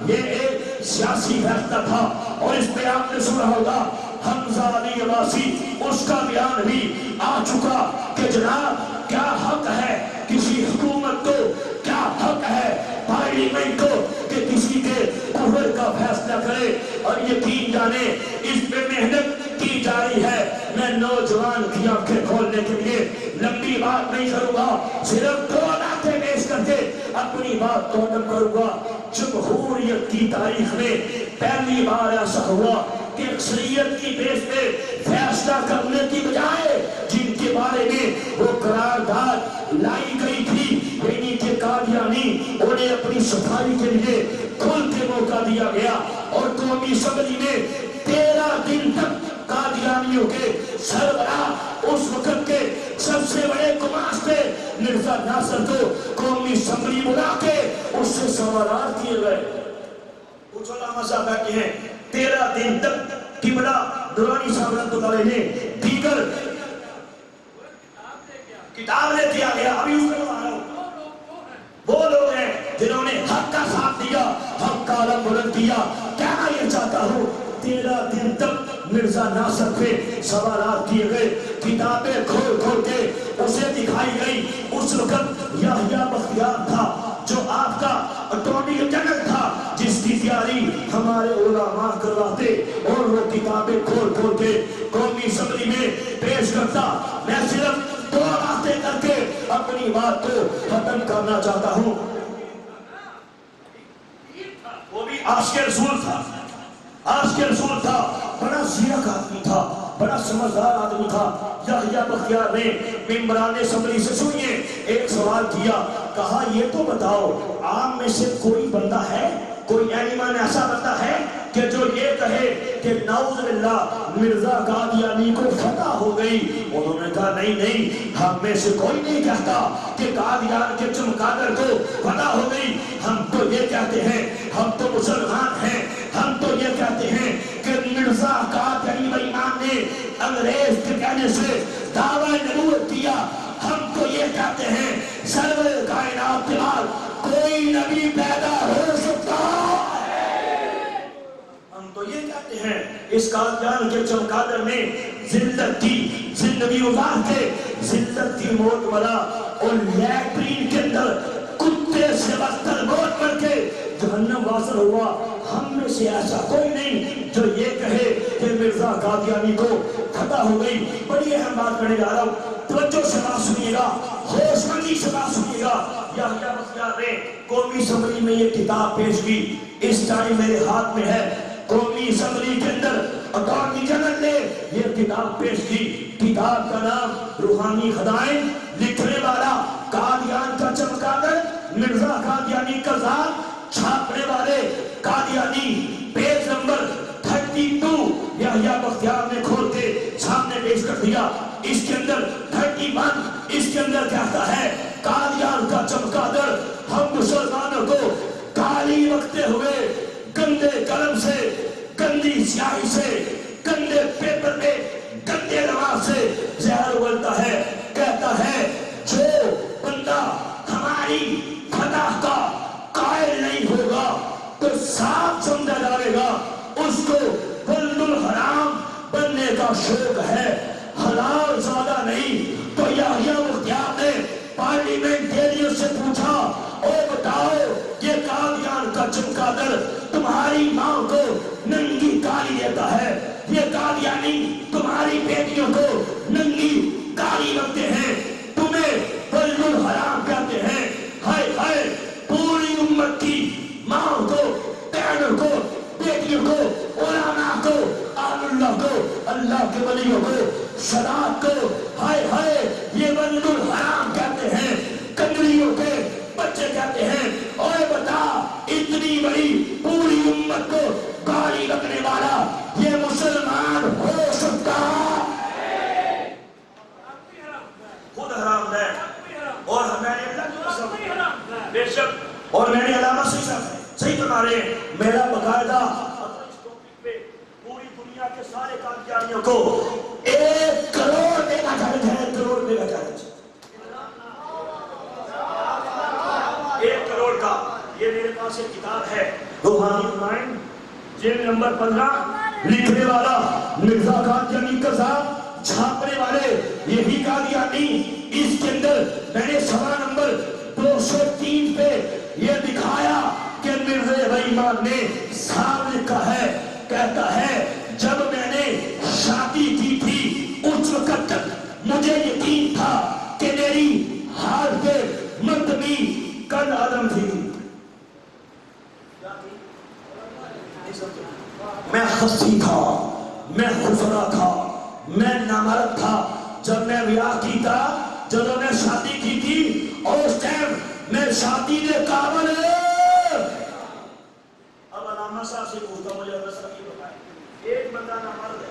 یہ ایک سیاسی فیصلہ تھا۔ اور اس پہ آپ نے سنا ہوگا حمزہ علی عباسی، اس کا بیان بھی آ چکا کہ جناب کیا حق ہے کسی حکومت کو، کیا حق ہے پارلیمنٹ کو کہ کسی کے کفر کا فیصلہ کرے۔ اور یقین جانے اس پہ محنت کی جا رہی ہے۔ میں نوجوان کی آنکھیں کھولنے کے لیے لمبی بات نہیں کروں گا، صرف 2 باتیں پیش کر کے اپنی بات کو ختم کروں گا۔ جمہوریت کی تاریخ میں پہلی بار ایسا ہوا کہ اکثریت کی بیس پہ فیصلہ کرنے کی بجائے جن کے بارے میں وہ قرارداد لائی گئی تھی، یعنی کہ قادیانی، انہیں اپنی صفائی کے لیے کھل کے موقع دیا گیا۔ اور قومی اسمبلی میں 13 دن تک قادیانیوں کے سربراہ اس وقت کے سب سے بڑے گماشتے مرزا ناصر کو قومی اسمبلی بلا کے اس سے سوالات کیے گئے۔ کچھ علماء صاحب کہتے ہیں 13 دن تک قبلہ درانی صاحب رحمۃ اللہ علیہ نے دیگر کتاب نے دیا گیا۔ ابھی اس میں آ رہا ہوں، وہ لوگ ہیں جنہوں نے حق کا ساتھ دیا، حق کا علم بلند کیا۔ کہنا یہ چاہتا ہوں 13 دن تک مرزا ناصر پہ سوالات کیے گئے، کتابیں کھول کھول کے اسے دکھائی گئی۔ اس وقت یحییٰ بختیار تھا جو آپ کا اٹارنی جنرل تھا، جس کی تیاری ہمارے علماء کرواتے، اور وہ کتابیں کھول کھول کے قومی اسمبلی میں پیش کرتا۔ میں صرف 2 باتیں کر کے اپنی بات کو ختم کرنا چاہتا ہوں۔ وہ بھی عاشق رسول تھا، عاشق رسول تھا، بڑا زیرک آدمی تھا، بڑا سمجھدار آدمی تھا۔ یحییٰ بختیار نے ممبران اسمبلی سے سنیے ایک سوال کیا، کہا یہ تو بتاؤ عام میں سے کوئی بندہ ہے، کوئی ایمان ایسا بندہ ہے کہ جو یہ کہے کہ نعوذ باللہ مرزا قادیانی کو فتح ہو گئی؟ انہوں نے کہا نہیں نہیں، ہم میں سے کوئی نہیں کہتا کہ قادیان کے چمگادر کو فتح ہو گئی، ہم تو یہ کہتے ہیں، ہم تو مسلمان ہیں ہم تو یہ کہتے ہیں کہ مرزا قادیانی و امام نے انگریز کے کہنے سے دعویٰ نبوت کیا. ہم تو یہ کہتے ہیں سرور کائنات کے بعد کوئی نبی پیدا ہو سکتا ہے. ہم تو یہ کہتے ہیں اس قادیان کے چمگادر نے ذلت کی زندگی گزار کے ذلت کی موت مرا اور لیٹرین کے اندر کتے سے بدتر موت مر کے جہنم واصل ہوا. ہم میں سے ایسا کوئی نہیں جو یہ کہے کہ مرزا قادیانی کو فتح ہو گئی. بڑی اہم بات کرنے جا رہا ہوں, توجہ سے بات سنیے گا, ہوش مندی سے بات سنیے گا. یحییٰ بختیار نے قومی اسمبلی میں یہ کتاب پیش کی, اس ٹائم میرے ہاتھ میں ہے. قومی اسمبلی کے اندر اٹارنی جنرل نے یہ کتاب پیش کی. کتاب کا نام روحانی خدائیں, لکھنے والا قادیان کا چمگادر مرزا قادیانی قذاب, چھاپنے والے قادیانی, پیج نمبر 32 یحییٰ بختیار نے کھول کے سامنے پیش کر دیا. اس کے اندر 31 اس کے اندر کہتا ہے قادیان کا چمگادر ہم مسلمانوں کو گالی بکتے ہوئے گندے قلم سے, گندی سیاہی سے, گندے پیپر میں گندے نواز سے زہر اگلتا ہے. کہتا ہے جو بندہ ہماری فتح کا قائل نہیں ہوگا تو صاف سمجھا جائے گا اس کو ولد الحرام بننے کا شوق ہے, حلال زیادہ نہیں. تو یحییٰ بختیار نے پارلیمنٹیرین سے پوچھا, او بتاؤ یہ قادیان کا چمگادر تمہاری ماں کو ننگی گالی دیتا ہے, یہ قادیانی تمہاری بیٹیوں کو ننگی گالی بکتے ہیں, تمہیں ولد الحرام کہتے ہیں. ہائے ہائے, پوری امت کی ماں کو, بہنوں کو, بیٹیوں کو, علماء کو, اہل اللہ کو, اللہ کے ولیوں کو, شراب کو, ہائے ہائے یہ ولد الحرام کہتے ہیں. کنگریوں کے بچے کہتے ہیں. اوے بتا اتنی بڑی پوری امت کو گالی بکنے والا یہ مسلمان ہو سکتا ہے؟ خود حرام ہے. اور میں نے اللہ کی قسم بے شک, اور میں نے علامہ صحیح بتا رہے ہیں, میرا باقاعدہ اس ٹاپک پہ پوری دنیا کے سارے قادیانیوں کو 1 کروڑ دینا چاہتے ہیں. 1 کروڑ دینا چاہتے ہیں, 1 کروڑ کا. یہ میرے پاس ایک کتاب ہے روحانی خدائیں, جلد نمبر 15, لکھنے والا مرزا قادیانی قذاب, چھاپنے والے یہی قادیانی. اس کے اندر میں نے صفحہ نمبر 203 پہ یہ دکھایا کہ مرزا بےایمان نے صاف لکھا ہے. کہتا ہے جب میں نے شادی کی تھی اس وقت تک مجھے یقین تھا کہ میری حالت مردمی کل عدم تھی. میں خصی تھا, میں خسرا تھا, میں نامرد تھا. جب میں بیاہ کی تھا, جب میں شادی کی تھی, اور اس ٹائم میں شادی کے قابل. اب علامہ صاحب سے پوچھتا, مجھے اللہ صاحب یہ بتائیں, ایک بندہ نامرد ہے,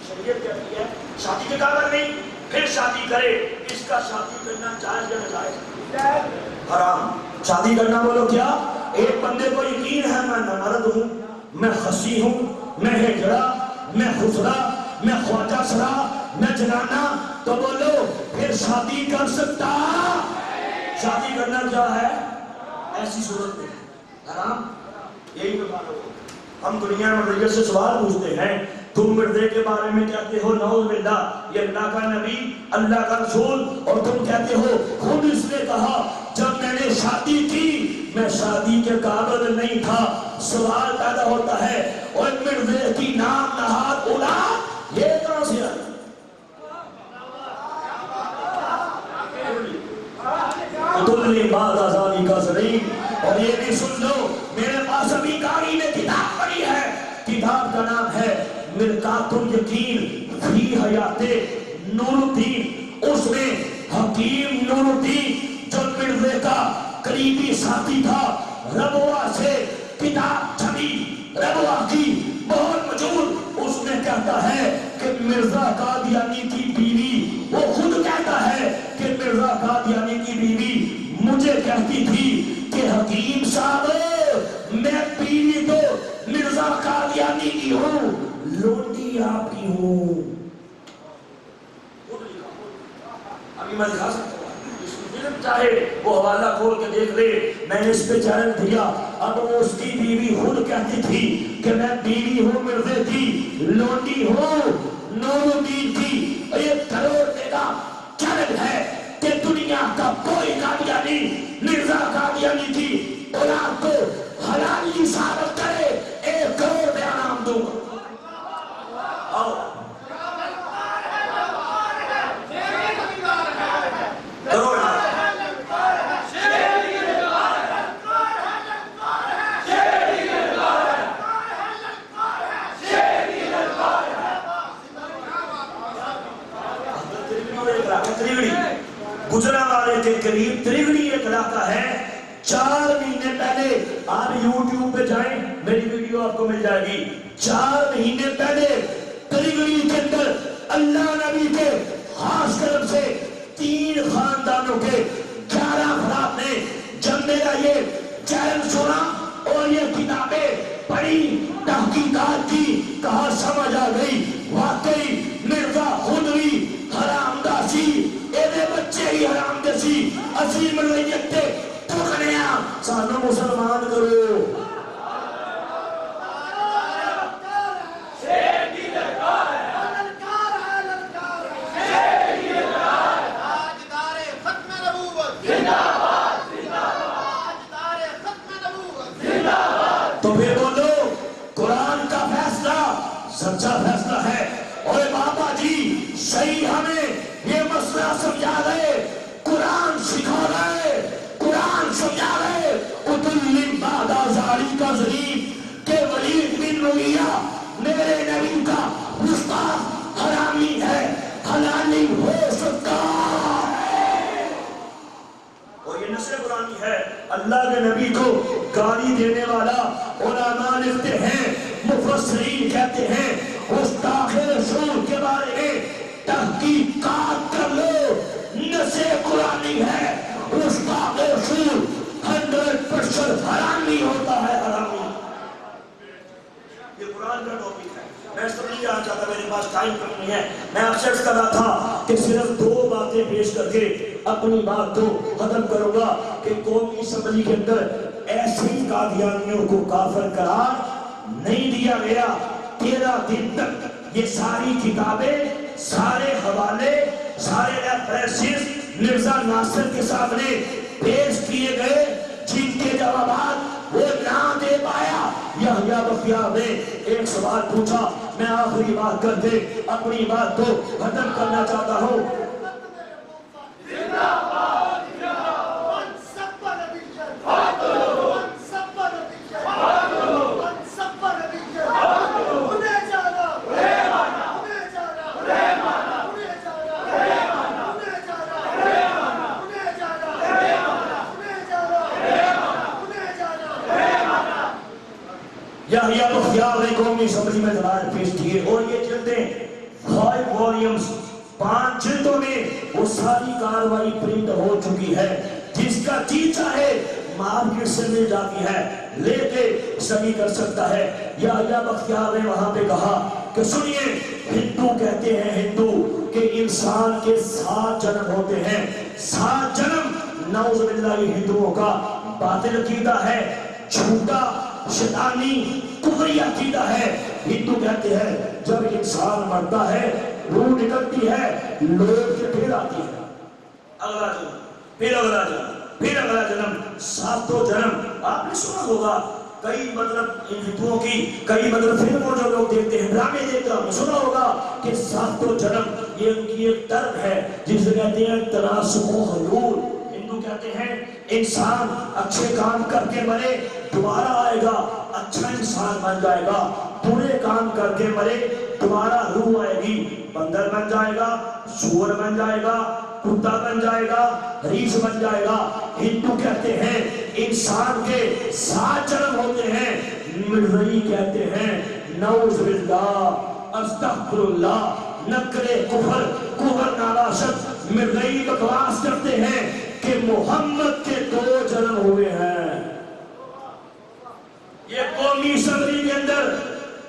شریعت کہتی ہے شادی کے قابل نہیں, پھر شادی کرے, اس کا شادی کرنا جائز یا ناجائز؟ حرام. شادی کرنا بولو کیا؟ ایک بندے کو یقین ہے میں نامرد ہوں, میں خصی ہوں, میں ہجڑا, میں خسرا, میں خواجہ سرا, میں جنانا, تو بولو پھر شادی کر سکتا؟ شادی کرنا کیا ہے ایسی صورت میں حرام. یہی تو بات ہو. ہم دنیا میں مردے سے سوال پوچھتے ہیں, تم مردے کے بارے میں کہتے ہو نعوذ باللہ یہ اللہ کا نبی, اللہ کا رسول, اور تم کہتے ہو خود اس نے کہا جب میں نے شادی کی میں شادی کے قابل نہیں تھا. سوال پیدا ہوتا ہے اور مردے کی نام نہاد اولاد یہ کہاں سے آئی؟ تمہیں بعد آزادی کا ذریعہ. اور یہ بھی سن لو, میرے پاس ابھی گاڑی میں کتاب پڑی ہے, کتاب کا نام ہے مرقات الیقین فی حیات نور الدین. اس میں حکیم نور الدین جو مرزے کا قریبی ساتھی تھا, ربوہ سے کتاب چھپی, ربوہ کی بہت مشہور. اس میں کہتا ہے کہ مرزا قادیانی کی بیوی, وہ خود کہتا ہے کہ مرزا قادیانی کی بیوی مجھے کہتی تھی کہ حکیم صاحب میں بیوی کو مرزا ابھی میں دکھا سکتا ہوں، فلم چاہے وہ حوالہ کھول کے دیکھ لے، میں نے اس پہ چینل دیا۔ اب وہ اس کی بیوی خود کہتی تھی کہ میں بیوی ہوں مرزے کی، لونڈی ہوں نور الدین کی۔ یہ کروڑ کا چینل ہے کہ دنیا کا کوئی قادیانی مرزا قادیانی کی اولاد کو حلالی ثابت کرے، 1 کروڑ میں انعام دوں گا۔ آؤ کروڑ تریگڑی گجرا والے کے قریب تریگڑی ایک علاقہ ہے۔ 4 مہینے پہلے آپ یوٹیوب پہ جائیں، میری ویڈیو آپ کو مل جائے گی۔ 4 مہینے پہلے تریگڑی کے اندر اللہ نبی کے خاص کرم سے 3 خاندانوں کے 11 افراد نے جب میرا یہ چینل سنا اور یہ کتابیں پڑھی، تحقیقات کی، کہا سمجھ آ گئی واقعی مرزا خود بھی حرام داسی، ایدے بچے ہی حرام داسی، عظیم الریت تے ٹکڑیاں سانو مسلمان کرو۔ تو پھر بولو قرآن کا فیصلہ سچا فیصلہ ہے۔ اور بابا جی صحیح ہمیں یہ مسئلہ سمجھا رہے، قرآن سکھا رہے، قرآن سمجھا رہے۔ اتلم بعد ذالک کا ضریب کہ ولید بن مغیرہ میرے نبی کا گستاخ حرامی ہے، حلال نہیں ہو سکتا۔ اور یہ نصر قرآنی ہے۔ اللہ کے نبی کو گالی دینے والا علماء لکھتے ہیں، مفسرین کہتے ہیں گستاخ رسول کے بارے میں تحقیقات کر لو، نصر قرآنی ہے۔ گستاخ رسول 100% حرام نہیں ہوتا ہے، حرامی۔ یہ قرآن کا ٹاپک ہے، میں اس طرح نہیں آنا چاہتا، میرے پاس ٹائم کم نہیں ہے۔ میں آپ سے عرض کر رہا تھا کہ صرف 2 باتیں پیش کر کے اپنی بات کو ختم کروں گا کہ قومی اسمبلی کے اندر ایسے ہی قادیانیوں کو کافر قرار نہیں دیا گیا۔ 13 دن تک یہ ساری کتابیں، سارے حوالے، سارے ریفرنسز مرزا ناصر کے سامنے پیش کیے گئے، جن کے جوابات وہ نہ دے پایا۔ یحییٰ بختیار نے ایک سوال پوچھا، میں آخری بات کر کے اپنی بات کو ختم کرنا چاہتا ہوں۔ یحییٰ بختیار نے قومی اسمبلی میں دلائل پیش کیے اور یہ جلدیں 5 والیومز 5 جلدوں میں وہ ساری کاروائی پرنٹ ہو چکی ہے، جس کا جی چاہے مارکیٹ سے مل جاتی ہے، لے کے صحیح کر سکتا ہے۔ یحییٰ بختیار نے وہاں پہ کہا کہ سنیے، ہندو کہتے ہیں ہندو کہ انسان کے 7 جنم ہوتے ہیں، 7 جنم۔ نعوذ باللہ یہ ہندوؤں کا باطل عقیدہ ہے، جھوٹا شیطانی کفری عقیدہ ہے۔ ہندو کہتے ہیں جب انسان مرتا ہے روح نکلتی ہے، لوٹ کے پھر آتی ہے، اگلا جنم، پھر اگلا جنم، پھر اگلا جنم، 7 جنم۔ آپ نے سنا ہوگا کئی ان ہندوؤں کی کئی فلموں جو لوگ دیکھتے ہیں، ڈرامے دیکھتے ہیں، سنا ہوگا کہ 7 جنم یہ ان کی ایک طرز ہے جسے کہتے ہیں تناسخ و حلول۔ ہندو کہتے ہیں انسان اچھے کام کر کے مرے دوبارہ آئے گا، اچھا انسان بن جائے گا، برے کام کر کے مرے دوبارہ روح آئے گی، بندر بن جائے گا، سور بن جائے گا، کتا بن جائے گا، ریچھ بن جائے گا۔ ہندو کہتے ہیں انسان کے 7 جنم ہوتے ہیں، مرزائی کہتے ہیں نعوذ باللہ استغفر اللہ، نکرے کفر نالاشت مرزائی بکواس کرتے ہیں کہ محمد کے 2 جنم ہوئے ہیں۔ یہ قومی اسمبلی کے اندر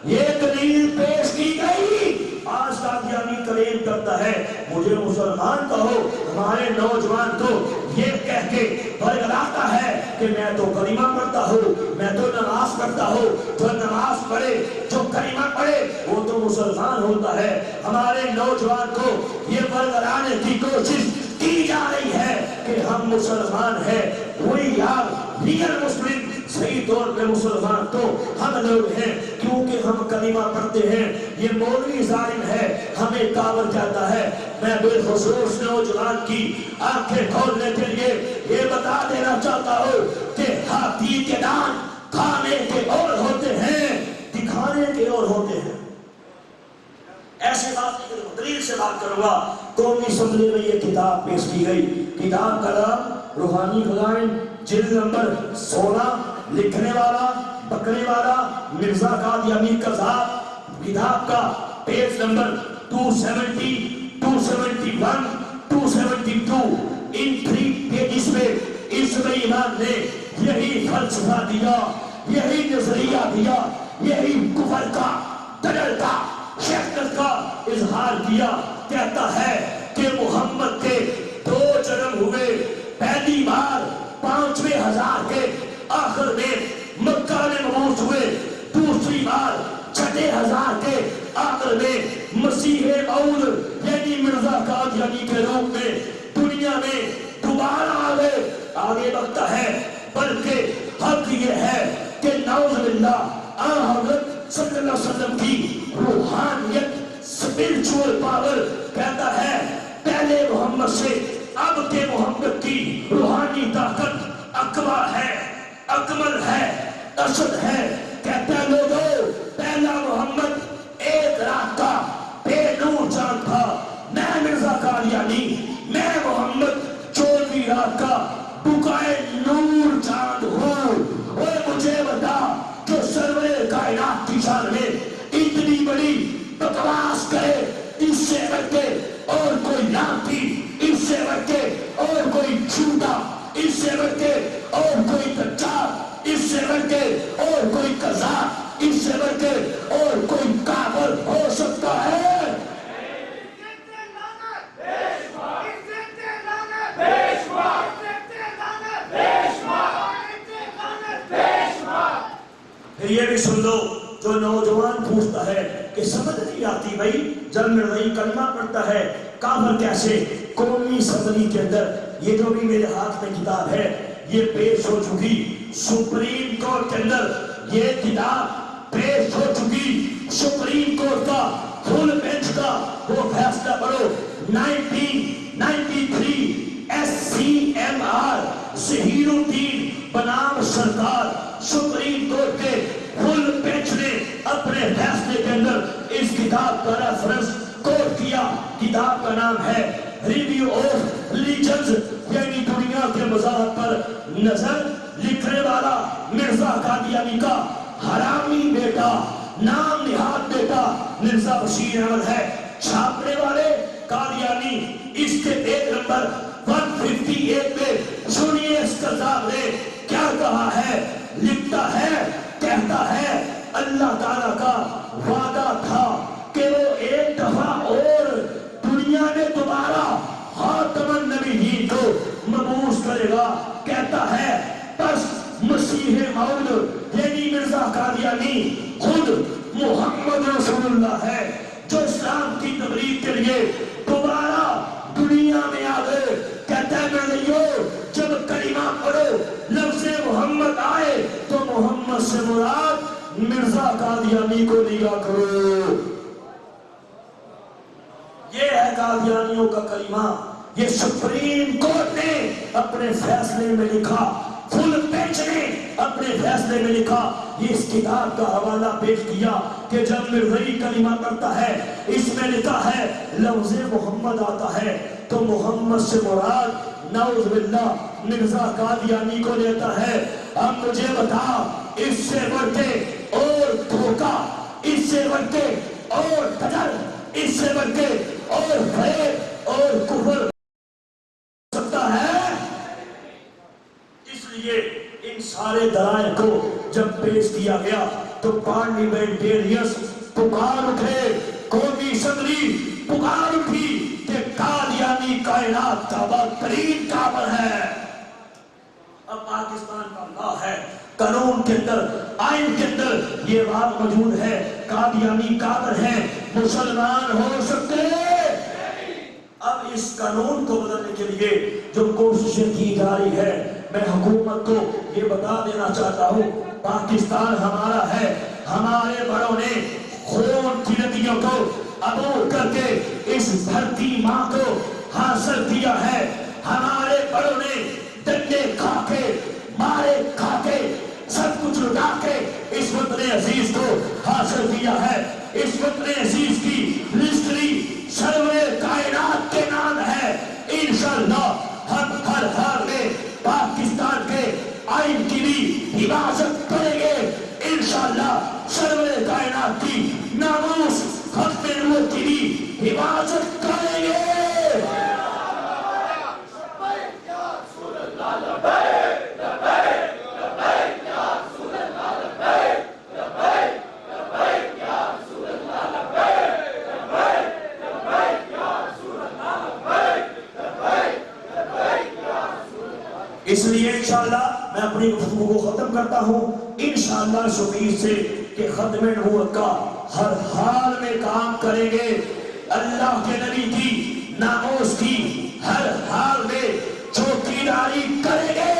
یہ دلیل پیش کی گئی، آج قادیانی کلیم کرتا ہے مجھے مسلمان کہو، ہمارے نوجوان تو یہ کہہ کے برگلاتا ہے کہ میں تو کلمہ پڑھتا ہوں، میں تو نماز پڑھتا ہوں، جو نماز پڑھے جو کلمہ پڑھے وہ تو مسلمان ہوتا ہے۔ ہمارے نوجوان کو یہ برگلانے کی کوشش کی جا رہی ہے کہ ہم مسلمان ہیں، وہی یار ریئل مسلم صحیح طور پہ مسلمان تو ہم لوگ ہیں کیونکہ ہم کلمہ پڑھتے ہیں۔ یہ مولوی ظالم ہے، ہمیں کاور جاتا ہے۔ میں بالخصوص نوجوان کی آنکھیں کھولنے کے لیے یہ بتا دینا چاہتا ہوں کہ ہاتھی کے دانت کھانے کے اور ہوتے ہیں، دکھانے کے اور ہوتے ہیں۔ ایسے بات نہیں کروں، دلیل سے بات کروں گا۔ قومی اسمبلی میں یہ کتاب پیش کی گئی، کتاب کا نام روحانی خزائن، جلد نمبر 16، لکھنے والا پکڑنے والا مرزا قادیانی قذاب، کتاب کا پیج نمبر 270، 271، 272۔ ان 3 پیجز میں اس امام نے یہی فلسفہ دیا، یہی نظریہ دیا، یہی کفر کا، دجل کا، شہادت کا اظہار کیا۔ کہتا ہے کہ محمد کے 2 جنم ہوئے، پہلی بار 5ویں ہزار کے آخر میں مکہ میں مبعوث ہوئے، دوسری بار 6 ہزار کے آخر میں مسیح موعود یعنی مرزا قادیانی کے روپ میں دنیا میں دوبارہ آگے بڑھتا ہے۔ بلکہ حق یہ ہے کہ نعوذ باللہ حضرت صلی اللہ علیہ وسلم کی روحانیت، اسپرچول پاور کہتا ہے پہلے محمد سے اب کے محمد کی روحانی طاقت اکبر ہے، اکمل ہے، اشد ہے۔ کہتا ہے لوگوں پہلا محمد ایک رات کا بے نور چاند تھا، میں مرزا قادیانی، میں محمد 14ویں رات کا بکائے نور چاند ہوں۔ اور مجھے بتا جو سرور کائنات کی شان میں اتنی بڑی بکواس کرے، اس سے بڑھ کے اور کوئی لانتی، اس سے بڑھ کے اور کوئی جھوٹا، اس سے بڑھ کے اور کوئی دجال، اس سے بڑھ کے اور کوئی قذاب، اس سے بڑھ کے اور کوئی کافر ہو سکتا ہے؟ پھر یہ بھی سن لو، جو نوجوان پوچھتا ہے کہ سمجھ نہیں آتی بھائی جب مرزائی کلمہ پڑھتا ہے کافر کیسے؟ قومی اسمبلی کے اندر یہ جو بھی میرے ہاتھ میں کتاب ہے یہ پیش ہو چکی، سپریم کورٹ کے اندر یہ کتاب پیش ہو چکی، سپریم کورٹ کا فل بینچ کا وہ فیصلہ پڑھو 1993 SCMR ظہیر الدین بنام سرکار، سپریم کورٹ کے فل بینچ نے اپنے فیصلے کے اندر اس کتاب کا ریفرنس کوٹ کیا۔ کتاب کا نام ہے ریویو آف ریلیجنز یعنی دنیا کے مذاہب پر نظر، لکھنے والا مرزا قادیانی کا حرامی بیٹا، نام نہاد بیٹا مرزا بشیر احمد ہے، چھاپنے والے قادیانی۔ اس کے پیج نمبر 158 میں سنیے اس قذاب نے کیا کہا ہے، لکھتا ہے، کہتا ہے اللہ تعالیٰ کا وعدہ تھا کہ وہ ایک دفعہ اور دنیا میں دوبارہ خاتم النبیین کو مبعوث کرے گا۔ کہتا ہے پس مسیح موعود یعنی مرزا قادیانی خود محمد رسول اللہ ہے جو اسلام کی تبلیغ کے لیے دوبارہ دنیا میں آ گئے۔ کہتا ہے مرزائیوں جب کلمہ پڑھو لفظ محمد آئے تو محمد سے مراد مرزا قادیانی کو لیا کرو۔ یہ ہے قادیانیوں کا کلمہ، یہ سپریم کورٹ نے اپنے فیصلے میں لکھا، فل بینچ نے اپنے فیصلے میں لکھا۔ یہ اس کتاب کا حوالہ پیش کیا کہ جب مرزائی کلمہ پڑھتا ہے اس میں لکھا ہے لفظ محمد آتا ہے تو محمد سے مراد نعوذ باللہ مرزا قادیانی کو لیتا ہے۔ اب مجھے بتا اس سے بڑھ کے اور دھوکہ، اس سے بڑھ کے اور دجل، اس سے بڑھ کے اور فریب اور کفر سکتا ہے؟ اس لیے ان سارے دلائل کو جب پیش کیا گیا تو پارلیمنٹیرینز پکار اٹھے، قومی اسمبلی پکار اٹھی کہ قادیانی کائنات کا بدترین کافر ہے۔ اب پاکستان کا لا ہے، قانون کے اندر، آئین کے اندر یہ بات موجود ہے، قادیانی کافر ہیں، مسلمان ہو سکتے ہیں۔ اب اس قانون کو بدلنے کے لیے جو کوششیں کی جا رہی ہے، میں حکومت کو یہ بتا دینا چاہتا ہوں، پاکستان ہمارا ہے، ہمارے بڑوں نے خون کی ندیوں کو عبور کر کے اس دھرتی ماں کو حاصل کیا ہے، ہمارے بڑوں نے ڈنڈے کھا کے، مارے کھا کے، سب کچھ لٹا کے اس وطن عزیز کو حاصل کیا ہے۔ اس وطن عزیز کی رجسٹری سرور کائنات کے نام ہے۔ انشاءاللہ ہم ہر حال میں پاکستان کے آئین کی بھی حفاظت کریں گے، انشاءاللہ سرور کائنات کی ناموس ختم نبوت کی بھی حفاظت کریں گے۔ اس لیے انشاءاللہ میں اپنی گفتگو کو ختم کرتا ہوں، انشاءاللہ اس امید سے کہ ختم نبوت کا ہر حال میں کام کریں گے، اللہ کے نبی کی ناموس کی ہر حال میں چوکیداری کریں گے،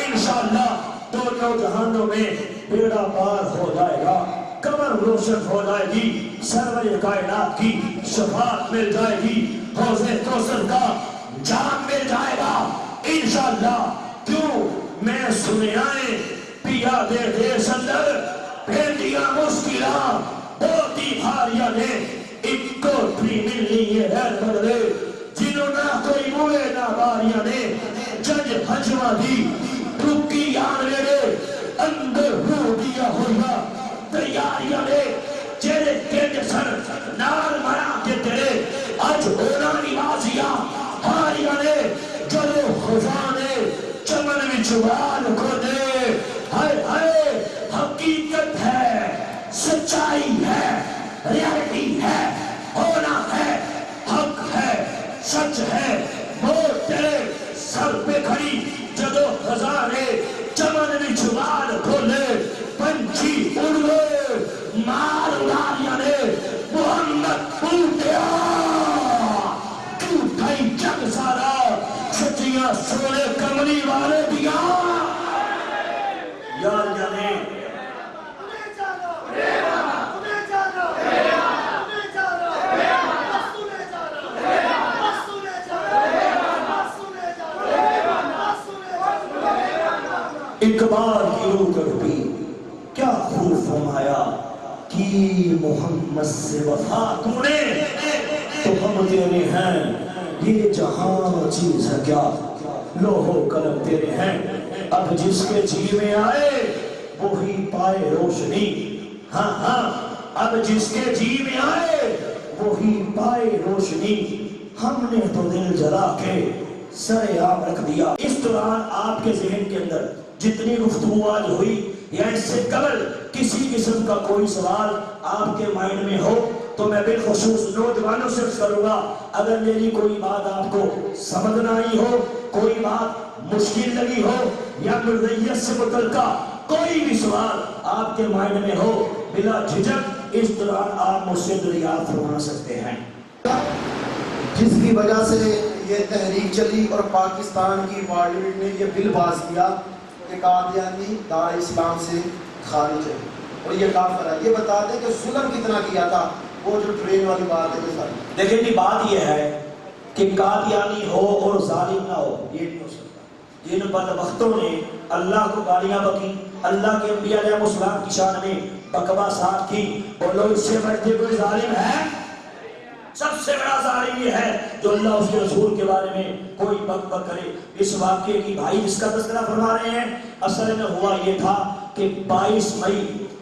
انشاءاللہ دونوں جہانوں میں بیڑا پار ہو جائے گا، قبر روشن ہو جائے گی، سرور کائنات کی شفاعت مل جائے گی، حوض کوثر کا جام مل جائے گا، انشاءاللہ۔ کیوں میں سنے آئے پیا دے دیس اندر بھیڑیاں مشکلہ بوتی بھاریا نے ایک کوٹری ملنی یہ ہے بدلے جنہوں نہ کوئی موے نہ باریا نے جج حجمہ دی رکی آن میرے اندر ہو دیا ہویا تیاریاں نے جیرے کینڈ سر نال مرا کے تیرے آج ہونا نوازیاں ہاریا نے جلو خزانے چمن میں چوال کو دے، ہائے ہائے حقیقت ہے، سچائی ہے، ریالٹی ہے، ہونا ہے، حق ہے، سچ ہے، موت تیرے سر پہ کھڑی جدو خزانے چمن میں چوال کو لے، پنچھی اڑ گئے مار اڑاریا نے محمد اٹھیا ٹوٹائی جگ سارا سچیاں سونے کملی والے دیا یار جانے اقبال کی روح گربی کیا خوف فرمایا کی محمد سے وفا تو نے تو ہم تیرے ہیں، یہ جہاں چیز ہے کیا لوہو قلم تیرے ہیں، اب جس کے جی میں آئے وہی پائے روشنی، ہاں ہاں اب جس کے جی میں آئے وہی پائے روشنی، ہم نے تو دل جلا کے سر عام رکھ دیا۔ اس دوران آپ کے ذہن کے اندر جتنی گفتگو آج ہوئی یا اس سے قبل کسی قسم کا کوئی سوال آپ کے مائنڈ میں ہو تو میں بالخصوص نوجوانوں سے کروں گا، اگر میری کوئی بات آپ کو سمجھ نہ آئی ہو، کوئی بات مشکل لگی ہو یا مرضیت سے متعلقہ کوئی بھی سوال آپ کے مائنڈ میں ہو، بلا جھجک اس دوران آپ مجھ سے دریافت فرما سکتے ہیں۔ جس کی وجہ سے یہ تحریک چلی اور پاکستان کی پارلیمنٹ نے یہ بل پاس کیا کہ قادیانی دار اسلام سے خارج ہے اور یہ کافر ہے۔ یہ بتا دیں کہ ظلم کتنا کیا تھا، وہ جو ٹرین والی بات ہے وہ ساری۔ دیکھیں جی بات یہ ہے کہ قادیانی ہو اور ظالم نہ ہو، یہ نہیں ہو سکتا۔ جن بدبختوں نے اللہ کو گالیاں بکی، اللہ کے انبیاء علیہ السلام کی شان میں بکواسات کی، بولو اس سے بڑھ کے کوئی ظالم ہے؟ سب سے بڑا ظالم یہ ہے جو اللہ اس کے رسول کے بارے میں کوئی بک بک کرے۔ اس واقعے کی بھائی جس کا تذکرہ فرما رہے ہیں، اصل میں ہوا یہ تھا کہ 22 مئی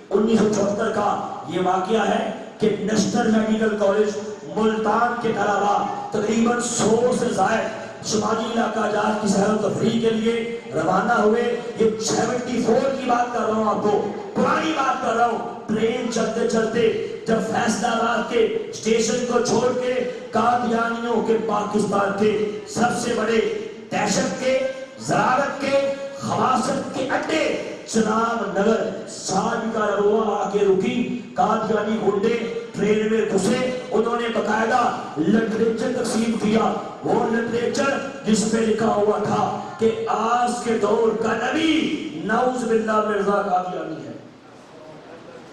1974 کا یہ واقعہ ہے کہ نیشنل میڈیکل کالج ملتان کے طلباء تقریباً 100 سے زائد شمالی علاقہ جات کی سیر و تفریح کے لیے روانہ ہوئے۔ یہ 74 کی بات کر رہا ہوں، آپ کو پرانی بات کر رہا ہوں۔ ٹرین چلتے چلتے جب فیصلہ آباد کے اسٹیشن کو چھوڑ کے قادیانیوں کے پاکستان کے سب سے بڑے دہشت کے، ذرارت کے، خواصت کے اڈے چناب نگر ساج کا روا آگے رکی، قادیانی گنڈے ٹرین میں گھسے، انہوں نے باقاعدہ لٹریچر تقسیم کیا، وہ لٹریچر جس پہ لکھا ہوا تھا کہ آج کے دور کا نبی نعوذ باللہ مرزا قادیانی ہے۔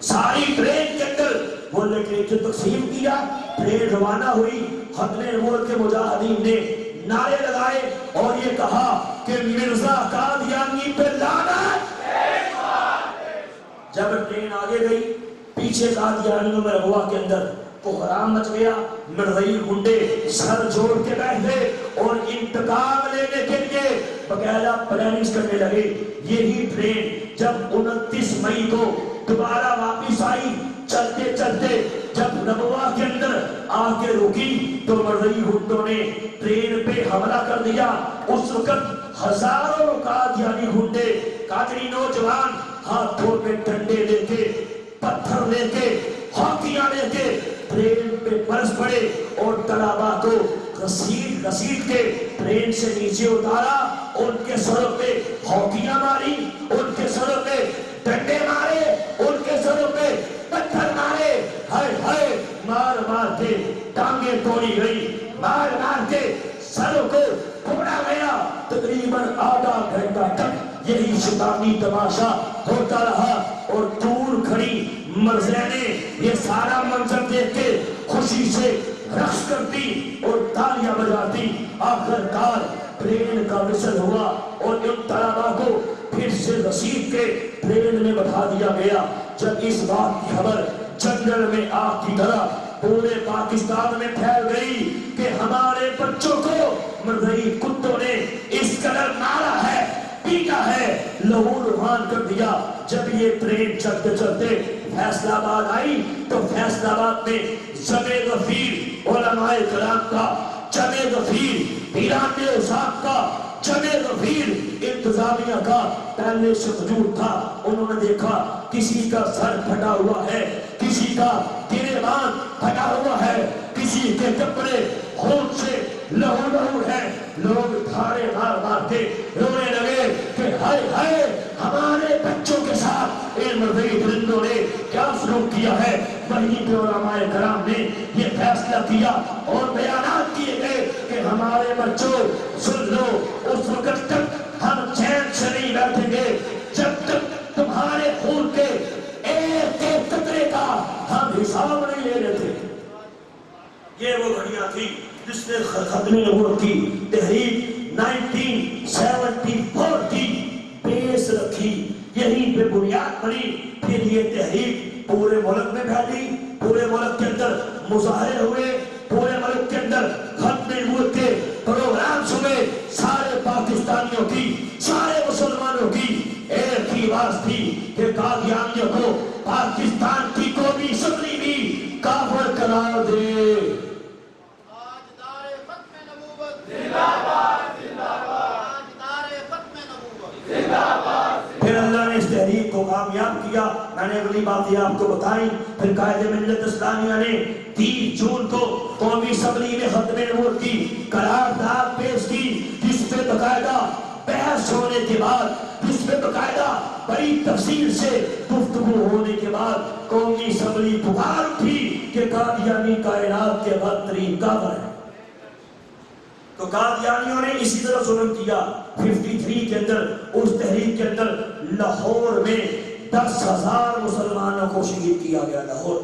ساری ٹرین کے اندر وہ لٹریچر تقسیم کیا، ٹرین روانہ ہوئی، ختم نبوت کے مجاہدین نے نعرے لگائے اور یہ کہا کہ مرزا قادیانی پہ لعنت۔ جب ٹرین آگے گئی، پیچھے قادیانیوں میں رغوا کے اندر کوہرام مچ گیا، مرزائی گنڈے سر جوڑ کے بیٹھے اور انتقام لینے کے لیے باقاعدہ پلاننگز کرنے لگے۔ یہی ٹرین جب 29 مئی کو دوبارہ واپس آئی، چلتے چلتے جب رغوا کے اندر آ کے رکی تو مرزائی گنڈوں نے ٹرین پہ حملہ کر دیا۔ اس وقت ہزاروں قادیانی گنڈے، قادری نوجوان ہاتھوں میں ڈنڈے لے کے، پتھر لے کے، ہاتھیاں لے کے ٹرین پہ برس پڑے اور طلباء کو گھسیٹ گھسیٹ کے ٹرین سے نیچے اتارا، ان کے سروں پہ ہاتھیاں ماری، ان کے سروں پہ ڈنڈے مارے، ان کے سروں پہ پتھر مارے، ہائے ہائے، مار مار کے ٹانگیں توڑی گئی، مار مار کے سروں کو پھوڑا گیا۔ تقریباً آدھا گھنٹہ تک یہی شیطانی تماشا ہوتا رہا اور دور کھڑی مرزینیں یہ سارا منظر دیکھ کے خوشی سے رقص کرتی اور تالیاں بجاتی۔ آخر کار ٹرین کا وصل ہوا اور ان طلباء کو پھر سے گھسیٹ کے ٹرین میں بٹھا دیا گیا۔ جب اس بات کی خبر جنگل میں آگ کی طرح پورے پاکستان میں پھیل گئی کہ ہمارے بچوں کو مرزائی کتوں نے اس قدر مارا ہے، پیٹا ہے، لہو لہان کر دیا۔ جب یہ ٹرین چلتے چلتے فیصل آباد آئی تو فیصل آباد میں جمع غفیر علماء کرام کا، جمع غفیر پیران اصحاب کا، جمع غفیر انتظامیہ کا پہلے سے موجود تھا۔ انہوں نے دیکھا کسی کا سر پھٹا ہوا ہے، کسی کا گریبان پھٹا ہوا ہے، کسی کے کپڑے خون سے لہو لہو ہے۔ لوگ دھاڑے مار مار کے رونے لگے کہ ہائے ہائے، ہمارے بچوں کے ساتھ ان مرزائی درندوں نے کیا سلوک کیا ہے۔ وہیں پہ علماء کرام نے یہ فیصلہ کیا اور بیانات کیے گئے کہ ہمارے بچوں سن لو، اس وقت تک ہم چین سے نہیں بیٹھیں گے جب تک تمہارے خون کے ایک ایک قطرے کا ہم حساب نہیں لے رہے تھے۔ یہ وہ گھڑیاں تھی جس نے ختم نبوت کی تحریک 1974 کی بیس رکھی، یہیں پہ بنیاد بنی۔ پھر یہ تحریک پورے ملک میں پھیلی، پورے ملک کے اندر مظاہرے ہوئے، پورے ملک کے اندر ختم نبوت کے پروگرامز ہوئے۔ سارے پاکستانیوں کی، سارے مسلمانوں کی ایک ہی آواز تھی کہ قادیانیوں کو پاکستان کی قومی اسمبلی بھی کافر قرار دے۔ پھر اللہ نے اس تحریک کو کامیاب کیا۔ میں نے اگلی بات یہ آپ کو بتائی، پھر قائد ملت اسلامیہ نے 30 جون کو قومی اسمبلی میں ختم نبوت کی قرارداد پیش کی، جس پہ باقاعدہ بحث ہونے کے بعد، جس پہ باقاعدہ بڑی تفصیل سے گفتگو ہونے کے بعد قومی اسمبلی پکار اٹھی کہ قادیانی کائنات کے بدترین کافر ہے۔ تو قادیانیوں نے اسی طرح ظلم کیا۔ 53 کے اندر، اس تحریک کے اندر لاہور میں 10,000 مسلمانوں کو شہید کیا گیا۔ لاہور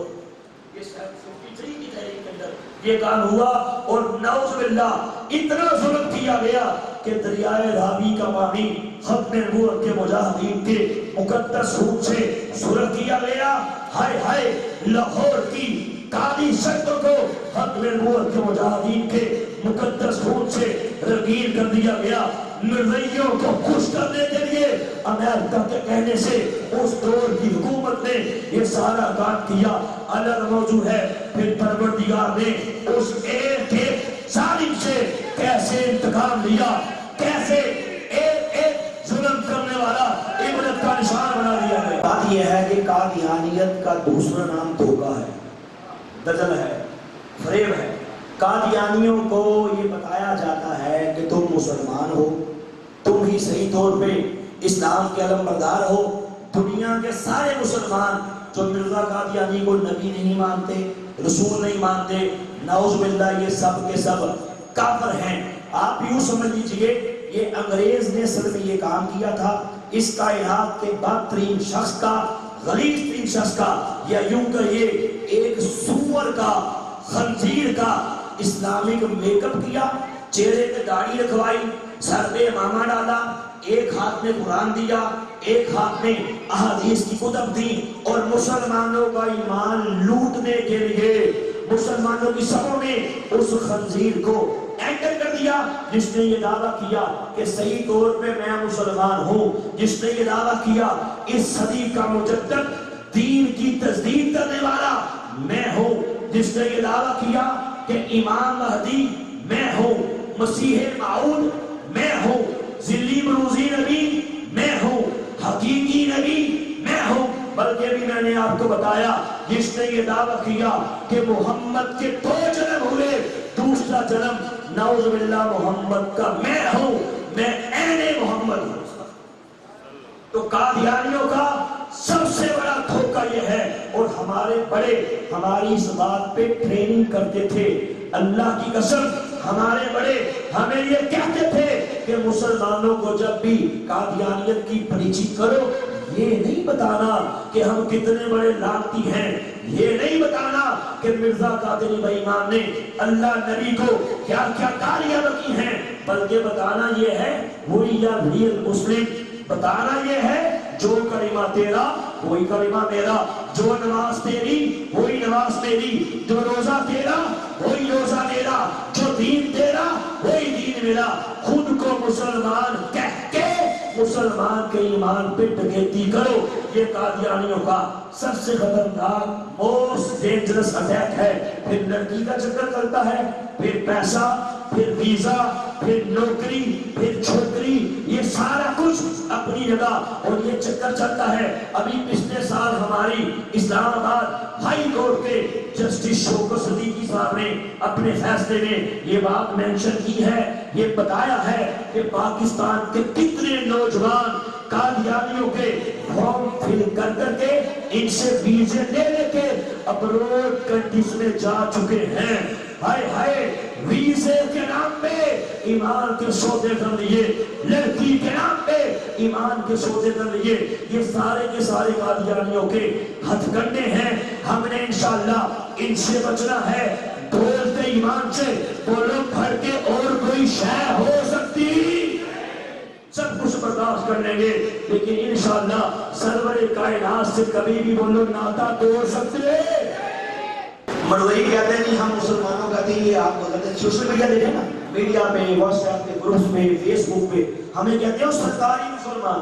اس 53 کی تحریک کے اندر یہ کام ہوا اور نعوذ باللہ اتنا ظلم کیا گیا کہ دریائے راوی کا پانی ختم نبوت کے مجاہدین کے مقدس خون سے سرخ کیا گیا۔ ہائے ہائے، لاہور کی قادی شہروں کو ختم نبوت کے مجاہدین کے مقدس خون سے رنگین کر دیا گیا۔ مرزائیوں کو خوش کرنے کے لیے امریکہ کے کہنے سے اس دور کی حکومت نے یہ سارا کام کیا۔ الگ موضوع ہے پھر پروردگار نے اس ایک ایک ظالم سے کیسے انتقام لیا، کیسے ایک ایک ظلم کرنے والا عبرت کا نشان بنا دیا گیا۔ بات یہ ہے کہ قادیانیت کا دوسرا نام دھوکہ ہے۔ دجل ہے، فریب ہے۔ قادیانیوں کو یہ بتایا جاتا ہے کہ تم مسلمان ہو، تم ہی صحیح طور پہ اسلام کے علمبردار ہو۔ دنیا کے سارے مسلمان جو مرزا قادیانی کو نبی نہیں مانتے، رسول نہیں مانتے، نعوذ باللہ یہ سب کے سب کافر ہیں۔ آپ یوں سمجھ لیجئے یہ انگریز نے اصل میں یہ کام کیا تھا، اس کائنات کے بدترین شخص کا، غلیظ ترین شخص کا، یا یوں کہیے ایک سور کا، خنزیر کا اسلامک میک اپ کیا، چہرے پہ داڑھی رکھوائی، سر پہ امامہ ڈالا، ایک ہاتھ میں قرآن دیا، ایک ہاتھ میں احادیث کی کتب دی، اور مسلمانوں کا ایمان لوٹنے کے لیے مسلمانوں کی صفوں میں اس خنزیر کو اینٹر کر دیا جس نے یہ دعویٰ کیا کہ صحیح طور پہ میں مسلمان ہوں، جس نے یہ دعویٰ کیا اس صدی کا مجدد، دین کی تجدید کرنے والا میں ہوں، جس نے یہ دعویٰ کیا کہ امام مہدی میں ہوں، مسیح موعود میں ہوں، ذلی بروزی نبی میں ہوں، حقیقی نبی میں ہوں۔ بلکہ بھی میں نے آپ کو بتایا جس نے یہ دعویٰ کیا کہ محمد کے 2 جنم ہوئے، دوسرا جنم نعوذ باللہ محمد کا میں ہوں، میں عین محمد ہوں۔ تو قادیانیوں کا سب سے بڑا دھوکہ یہ ہے، اور ہمارے بڑے ہماری اس بات پہ ٹریننگ کرتے تھے، اللہ کی قسم ہمارے بڑے ہمیں یہ کہتے تھے کہ مسلمانوں کو جب بھی قادیانیت کی پریچی کرو، یہ نہیں بتانا کہ ہم کتنے بڑے لعنتی ہیں، یہ نہیں بتانا کہ مرزا قادری بھائی امام نے اللہ نبی کو کیا کیا گالیاں بکی ہیں، بلکہ بتانا یہ ہے وہی یا ریل مسلم، بتانا یہ ہے جو کلمہ تیرا وہی کلمہ میرا، جو نماز تیری وہی نماز میری، جو روزہ تیرا وہی روزہ میرا، جو دین تیرا وہی دین میرا۔ خود کو مسلمان کہہ کے مسلمان کے ایمان پہ ڈکیتی کرو، یہ قادیانیوں کا سب سے خطرناک موسٹ ڈینجرس اٹیک ہے۔ پھر لڑکی کا چکر چلتا ہے، پھر پیسہ، پھر ویزا، پھر نوکری، پھر چھوکری، یہ سارا کچھ اپنی جگہ، اور یہ چکر چلتا ہے۔ ابھی پچھلے سال ہماری اسلام آباد ہائی کورٹ کے جسٹس شوکت صدیقی صاحب نے اپنے فیصلے میں یہ بات مینشن کی ہے، یہ بتایا ہے کہ پاکستان کے کتنے نوجوان قادیانیوں کے فارم فل کر کر کے ان سے ویزے لے لے کے ابروڈ کنٹریز میں جا چکے ہیں۔ ہائے ہائے، ویزے کے نام پہ ایمان کے سودے کر لیے، لڑکی کے نام پہ ایمان کے سودے کر لیے، یہ سارے کے سارے قادیانیوں کے ہتھ کنڈے ہیں۔ ہم نے انشاءاللہ ان سے بچنا ہے۔ بولتے ایمان سے بولو بھر کے اور کوئی شے ہو سکتی، سب کچھ برداشت کر لیں گے، لیکن انشاءاللہ سرور کائنات سے کبھی بھی بولو ناتا توڑ سکتے۔ مڑوئی کہتے ہیں کہ ہم مسلمانوں کہتے ہیں، یہ آپ کو کہتے ہیں سوشل میڈیا دیکھیں نا، میڈیا پہ، واٹس ایپ پہ، گروپس پہ، فیس بک پہ، ہمیں کہتے ہیں سرکاری مسلمان،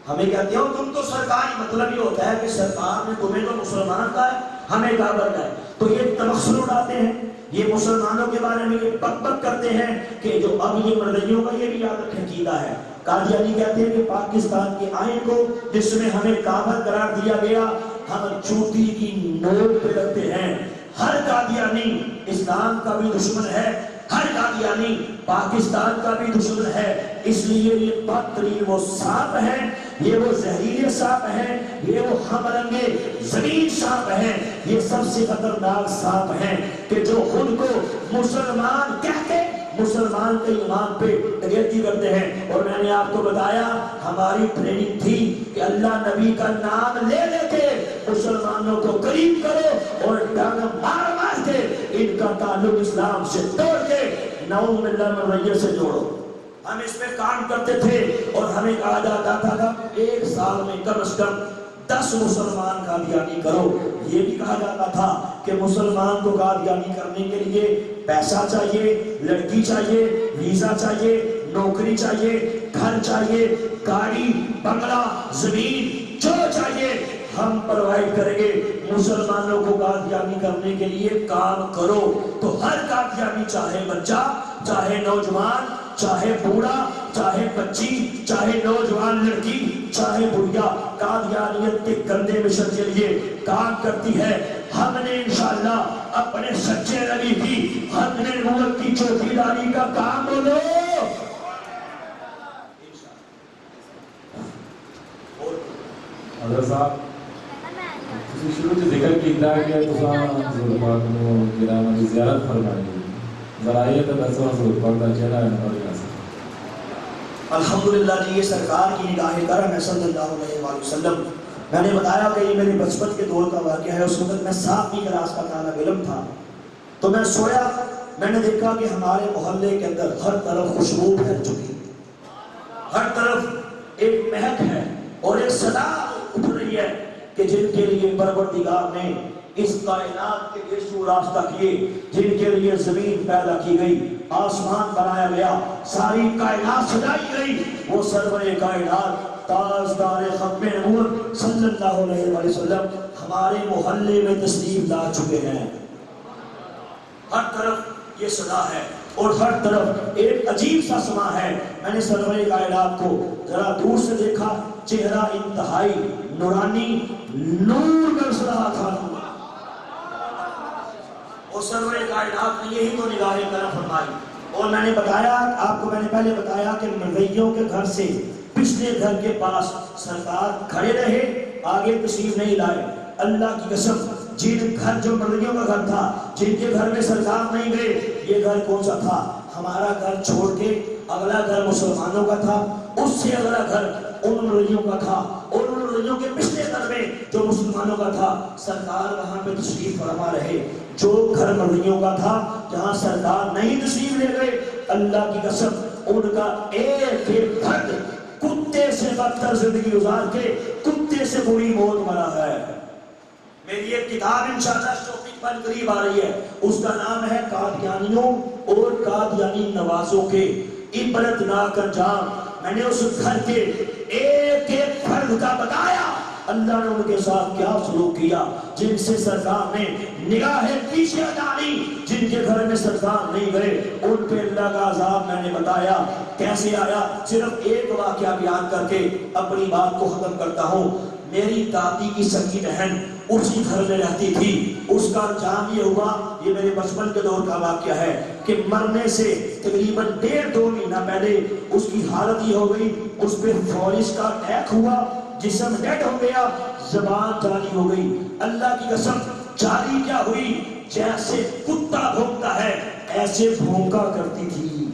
ہمیں کہتے ہیں تم تو سرکاری، مطلب یہ ہوتا ہے کہ سرکار نے تمہیں تو مسلمان کہا ہے، ہمیں کعبہ کا ہے، تو یہ تبصرہ اڑاتے ہیں، یہ مسلمانوں کے بارے میں یہ بک بک کرتے ہیں کہ جو اب یہ مردیوں کا یہ بھی یاد رکھیں عقیدہ ہے۔ قادیانی کہتے ہیں کہ پاکستان کے آئین کو جس میں ہمیں کعبہ قرار دیا گیا، ہم چوٹی کی نوٹ پہ رکھتے ہیں۔ ہر قادیانی اسلام کا بھی دشمن ہے، ہر قادیانی پاکستان کا بھی دشمن ہے، اس لیے یہ بدترین وہ سانپ ہیں، یہ وہ زہریلے سانپ ہیں، یہ وہ ہم رنگے زمین سانپ ہیں، یہ سب سے خطرناک سانپ ہیں کہ جو خود کو مسلمان کہہ کے مسلمان کے ایمان پہ ڈکیتی کرتے ہیں۔ اور میں نے آپ کو بتایا ہماری ٹریننگ تھی کہ اللہ نبی کا نام لے لے کے مسلمانوں کو قریب کرو اور ڈنگ مار مار کے ان کا تعلق اسلام سے توڑ کے نعوذ باللہ من ریت سے جوڑو۔ ہم اس پہ کام کرتے تھے اور ہمیں کہا جاتا تھا ایک سال میں کم از کم 10 مسلمان قادیانی کرو۔ یہ بھی کہا جاتا تھا کہ مسلمان کو قادیانی کرنے کے لیے پیسہ چاہیے، لڑکی چاہیے، ویزا چاہیے، نوکری چاہیے، گھر چاہیے، گاڑی، بنگلہ، زمین، جو چاہیے ہم پرووائڈ کریں گے۔ مسلمانوں کو قادیانی کرنے کے لیے کام کرو۔ تو ہر قادیانی، چاہے بچہ، چاہے نوجوان، چاہے بوڑھا، چاہے بچی، چاہے نوجوان لڑکی، چاہے بڑھیا، قادیانیت کے گندے مشن کے لیے کام کرتی ہے۔ ہم نے انشاءاللہ اپنے سچے نبی کی ختم نبوت کی چوکیداری کا کام بولو. حضرت صاحب تسی شروع سے ذکر کیتا ہے کہ تساں حضور پاک نو گراما دی زیارت فرمائی. ذرا یہ تو دسو حضور پاک دا چہرہ ہے اور الحمدللہ جی یہ سرکار کی نگاہ کرم ہے صلی اللہ علیہ وآلہ وسلم. میں نے بتایا کہ یہ میرے بچپن کے دور کا واقعہ ہے. اس وقت میں 7ویں کلاس کا طالب علم تھا. تو میں سویا, میں نے دیکھا کہ ہمارے محلے کے اندر ہر طرف خوشبو پھیل چکی, ہر طرف ایک مہک ہے اور ایک صدا اٹھ رہی ہے کہ جن کے لیے پروردگار نے اس کائنات کے یسوع راستہ کیے, جن کے لیے زمین پیدا کی گئی, آسمان بنایا گیا, ساری کائنات سجائی گئی, وہ سرور کائنات تاجدار ختم نبوت صلی اللہ علیہ وآلہ وسلم ہمارے محلے میں تشریف لا چکے ہیں. ہر طرف یہ صدا ہے اور ہر طرف ایک عجیب سا سما ہے. میں نے سرور کائنات کو ذرا دور سے دیکھا, چہرہ انتہائی نورانی نور برس رہا تھا. اور سرور کائنات نے یہی تو نگاہ کرم فرمائی. اور میں نے بتایا, آپ کو میں نے پہلے بتایا کہ مرویوں کے گھر سے پچھلے گھر کے پاس سرکار کھڑے رہے, آگے تشریف نہیں لائے. اللہ کی قسم جن گھر, جو مرویوں کا گھر تھا, جن کے گھر میں سرکار نہیں گئے, یہ گھر کون سا تھا؟ ہمارا گھر چھوڑ کے اگلا گھر مسلمانوں کا تھا, اس سے اگلا گھر ان مرویوں کا تھا, اور ان مرویوں کے پچھلے گھر میں جو مسلمانوں کا تھا, سرکار وہاں پہ تشریف فرما رہے. جو گھر مرویوں کا تھا جہاں سرکار نہیں تشریف لے گئے, اللہ کی قسم ان کا ایک ایک فرد کتے سے بدتر زندگی گزار کے کتے سے بری موت مرا ہے. میری ایک کتاب انشاءاللہ شوقی پر قریب آ رہی ہے, اس کا نام ہے قادیانیوں اور قادیانی نوازوں کے عبرتناک انجام. میں نے اس گھر کے ایک ایک فرد کا بتایا اللہ نے ان کے ساتھ کیا سلوک کیا, جن سے سرکار نے نگاہیں پیچھے ہٹانی, جن کے گھر میں سرکار نہیں گئے, ان پہ اللہ کا عذاب میں نے بتایا کیسے آیا. صرف ایک واقعہ بیان کر کے اپنی بات کو ختم کرتا ہوں. میری دادی کی سکی بہن اسی گھر میں رہتی تھی. اس کا انجام یہ ہوا, یہ میرے بچپن کے دور کا واقعہ ہے, کہ مرنے سے تقریباً 1.5-2 مہینہ پہلے اس کی حالت یہ ہو گئی, اس پہ فورس کا اٹیک ہوا, جسم ڈیڈ ہو گیا, زبان جاری ہو گئی. اللہ کی قسم جاری کیا ہوئی, جیسے کتا بھونکتا ہے ایسے بھونکا کرتی تھی,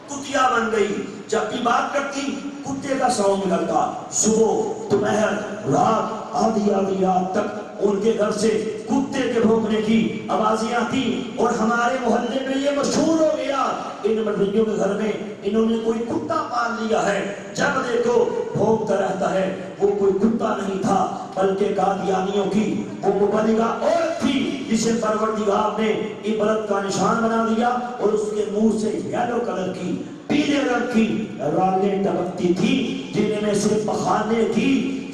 کتیا بن گئی. جب بھی بات کرتی کتے کا ساؤنڈ نکلتا. صبح دوپہر رات آدھی رات تک ان کے گھر سے کتے کے بھونکنے کی آوازیں آتی, اور ہمارے محلے میں یہ مشہور ہو گیا ان مرویوں کے گھر میں انہوں نے کوئی کتا پال لیا ہے, جب دیکھو بھونکتا رہتا ہے. وہ کوئی کتا نہیں تھا بلکہ قادیانیوں کی وہ مبلغہ عورت تھی, جسے پروردگار نے عبرت کا نشان بنا دیا, اور اس کے منہ سے یلو کلر کی پیلے رنگ کی رالیں ٹپکتی تھی, جن میں سے بخانے کی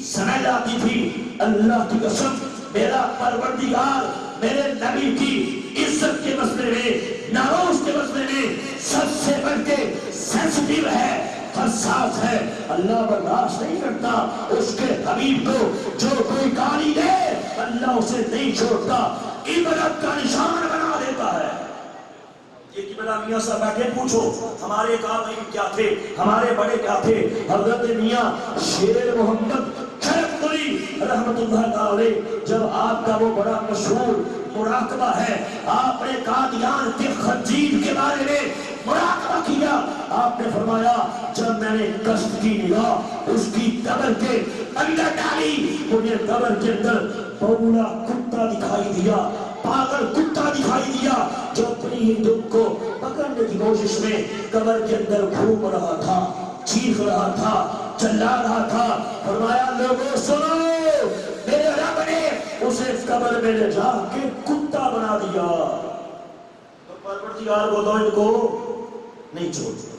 سمیل آتی تھی. اللہ کی قسم میرا پروردگار میرے نبی کی عزت کے مسئلے میں, ناموس کے مسئلے میں سب سے بڑھ کے سینسٹیو ہے, حساس ہے. اللہ برداشت نہیں کرتا اس کے حبیب کو جو کوئی گالی دے, اللہ اسے نہیں چھوڑتا, عبرت کا نشان بنا دیتا ہے. یہ کہ میرا میاں صاحب بیٹھے, پوچھو ہمارے کابین کیا تھے, ہمارے بڑے کیا تھے. حضرت میاں شیر محمد رحمت اللہ علیہ, جب آپ کا وہ بڑا مشہور مراقبہ ہے, آپ نے قادیان کے خنزیر کے بارے میں مراقبہ کیا. آپ نے فرمایا جب میں نے کشت کی نگاہ اس کی قبر کے اندر ڈالی, مجھے قبر کے اندر بولا کتا دکھائی دیا, پاگل کتا دکھائی دیا, جو اپنی ہی دکھ کو پکڑنے کی کوشش میں قبر کے اندر گھوم رہا تھا, چیخ رہا تھا, چلا رہا تھا. فرمایا لوگوں سنو, میرے رب نے اسے قبر میں لے جا کے کتا بنا دیا. تو پروردگار کو تو ان کو نہیں چھوڑتا.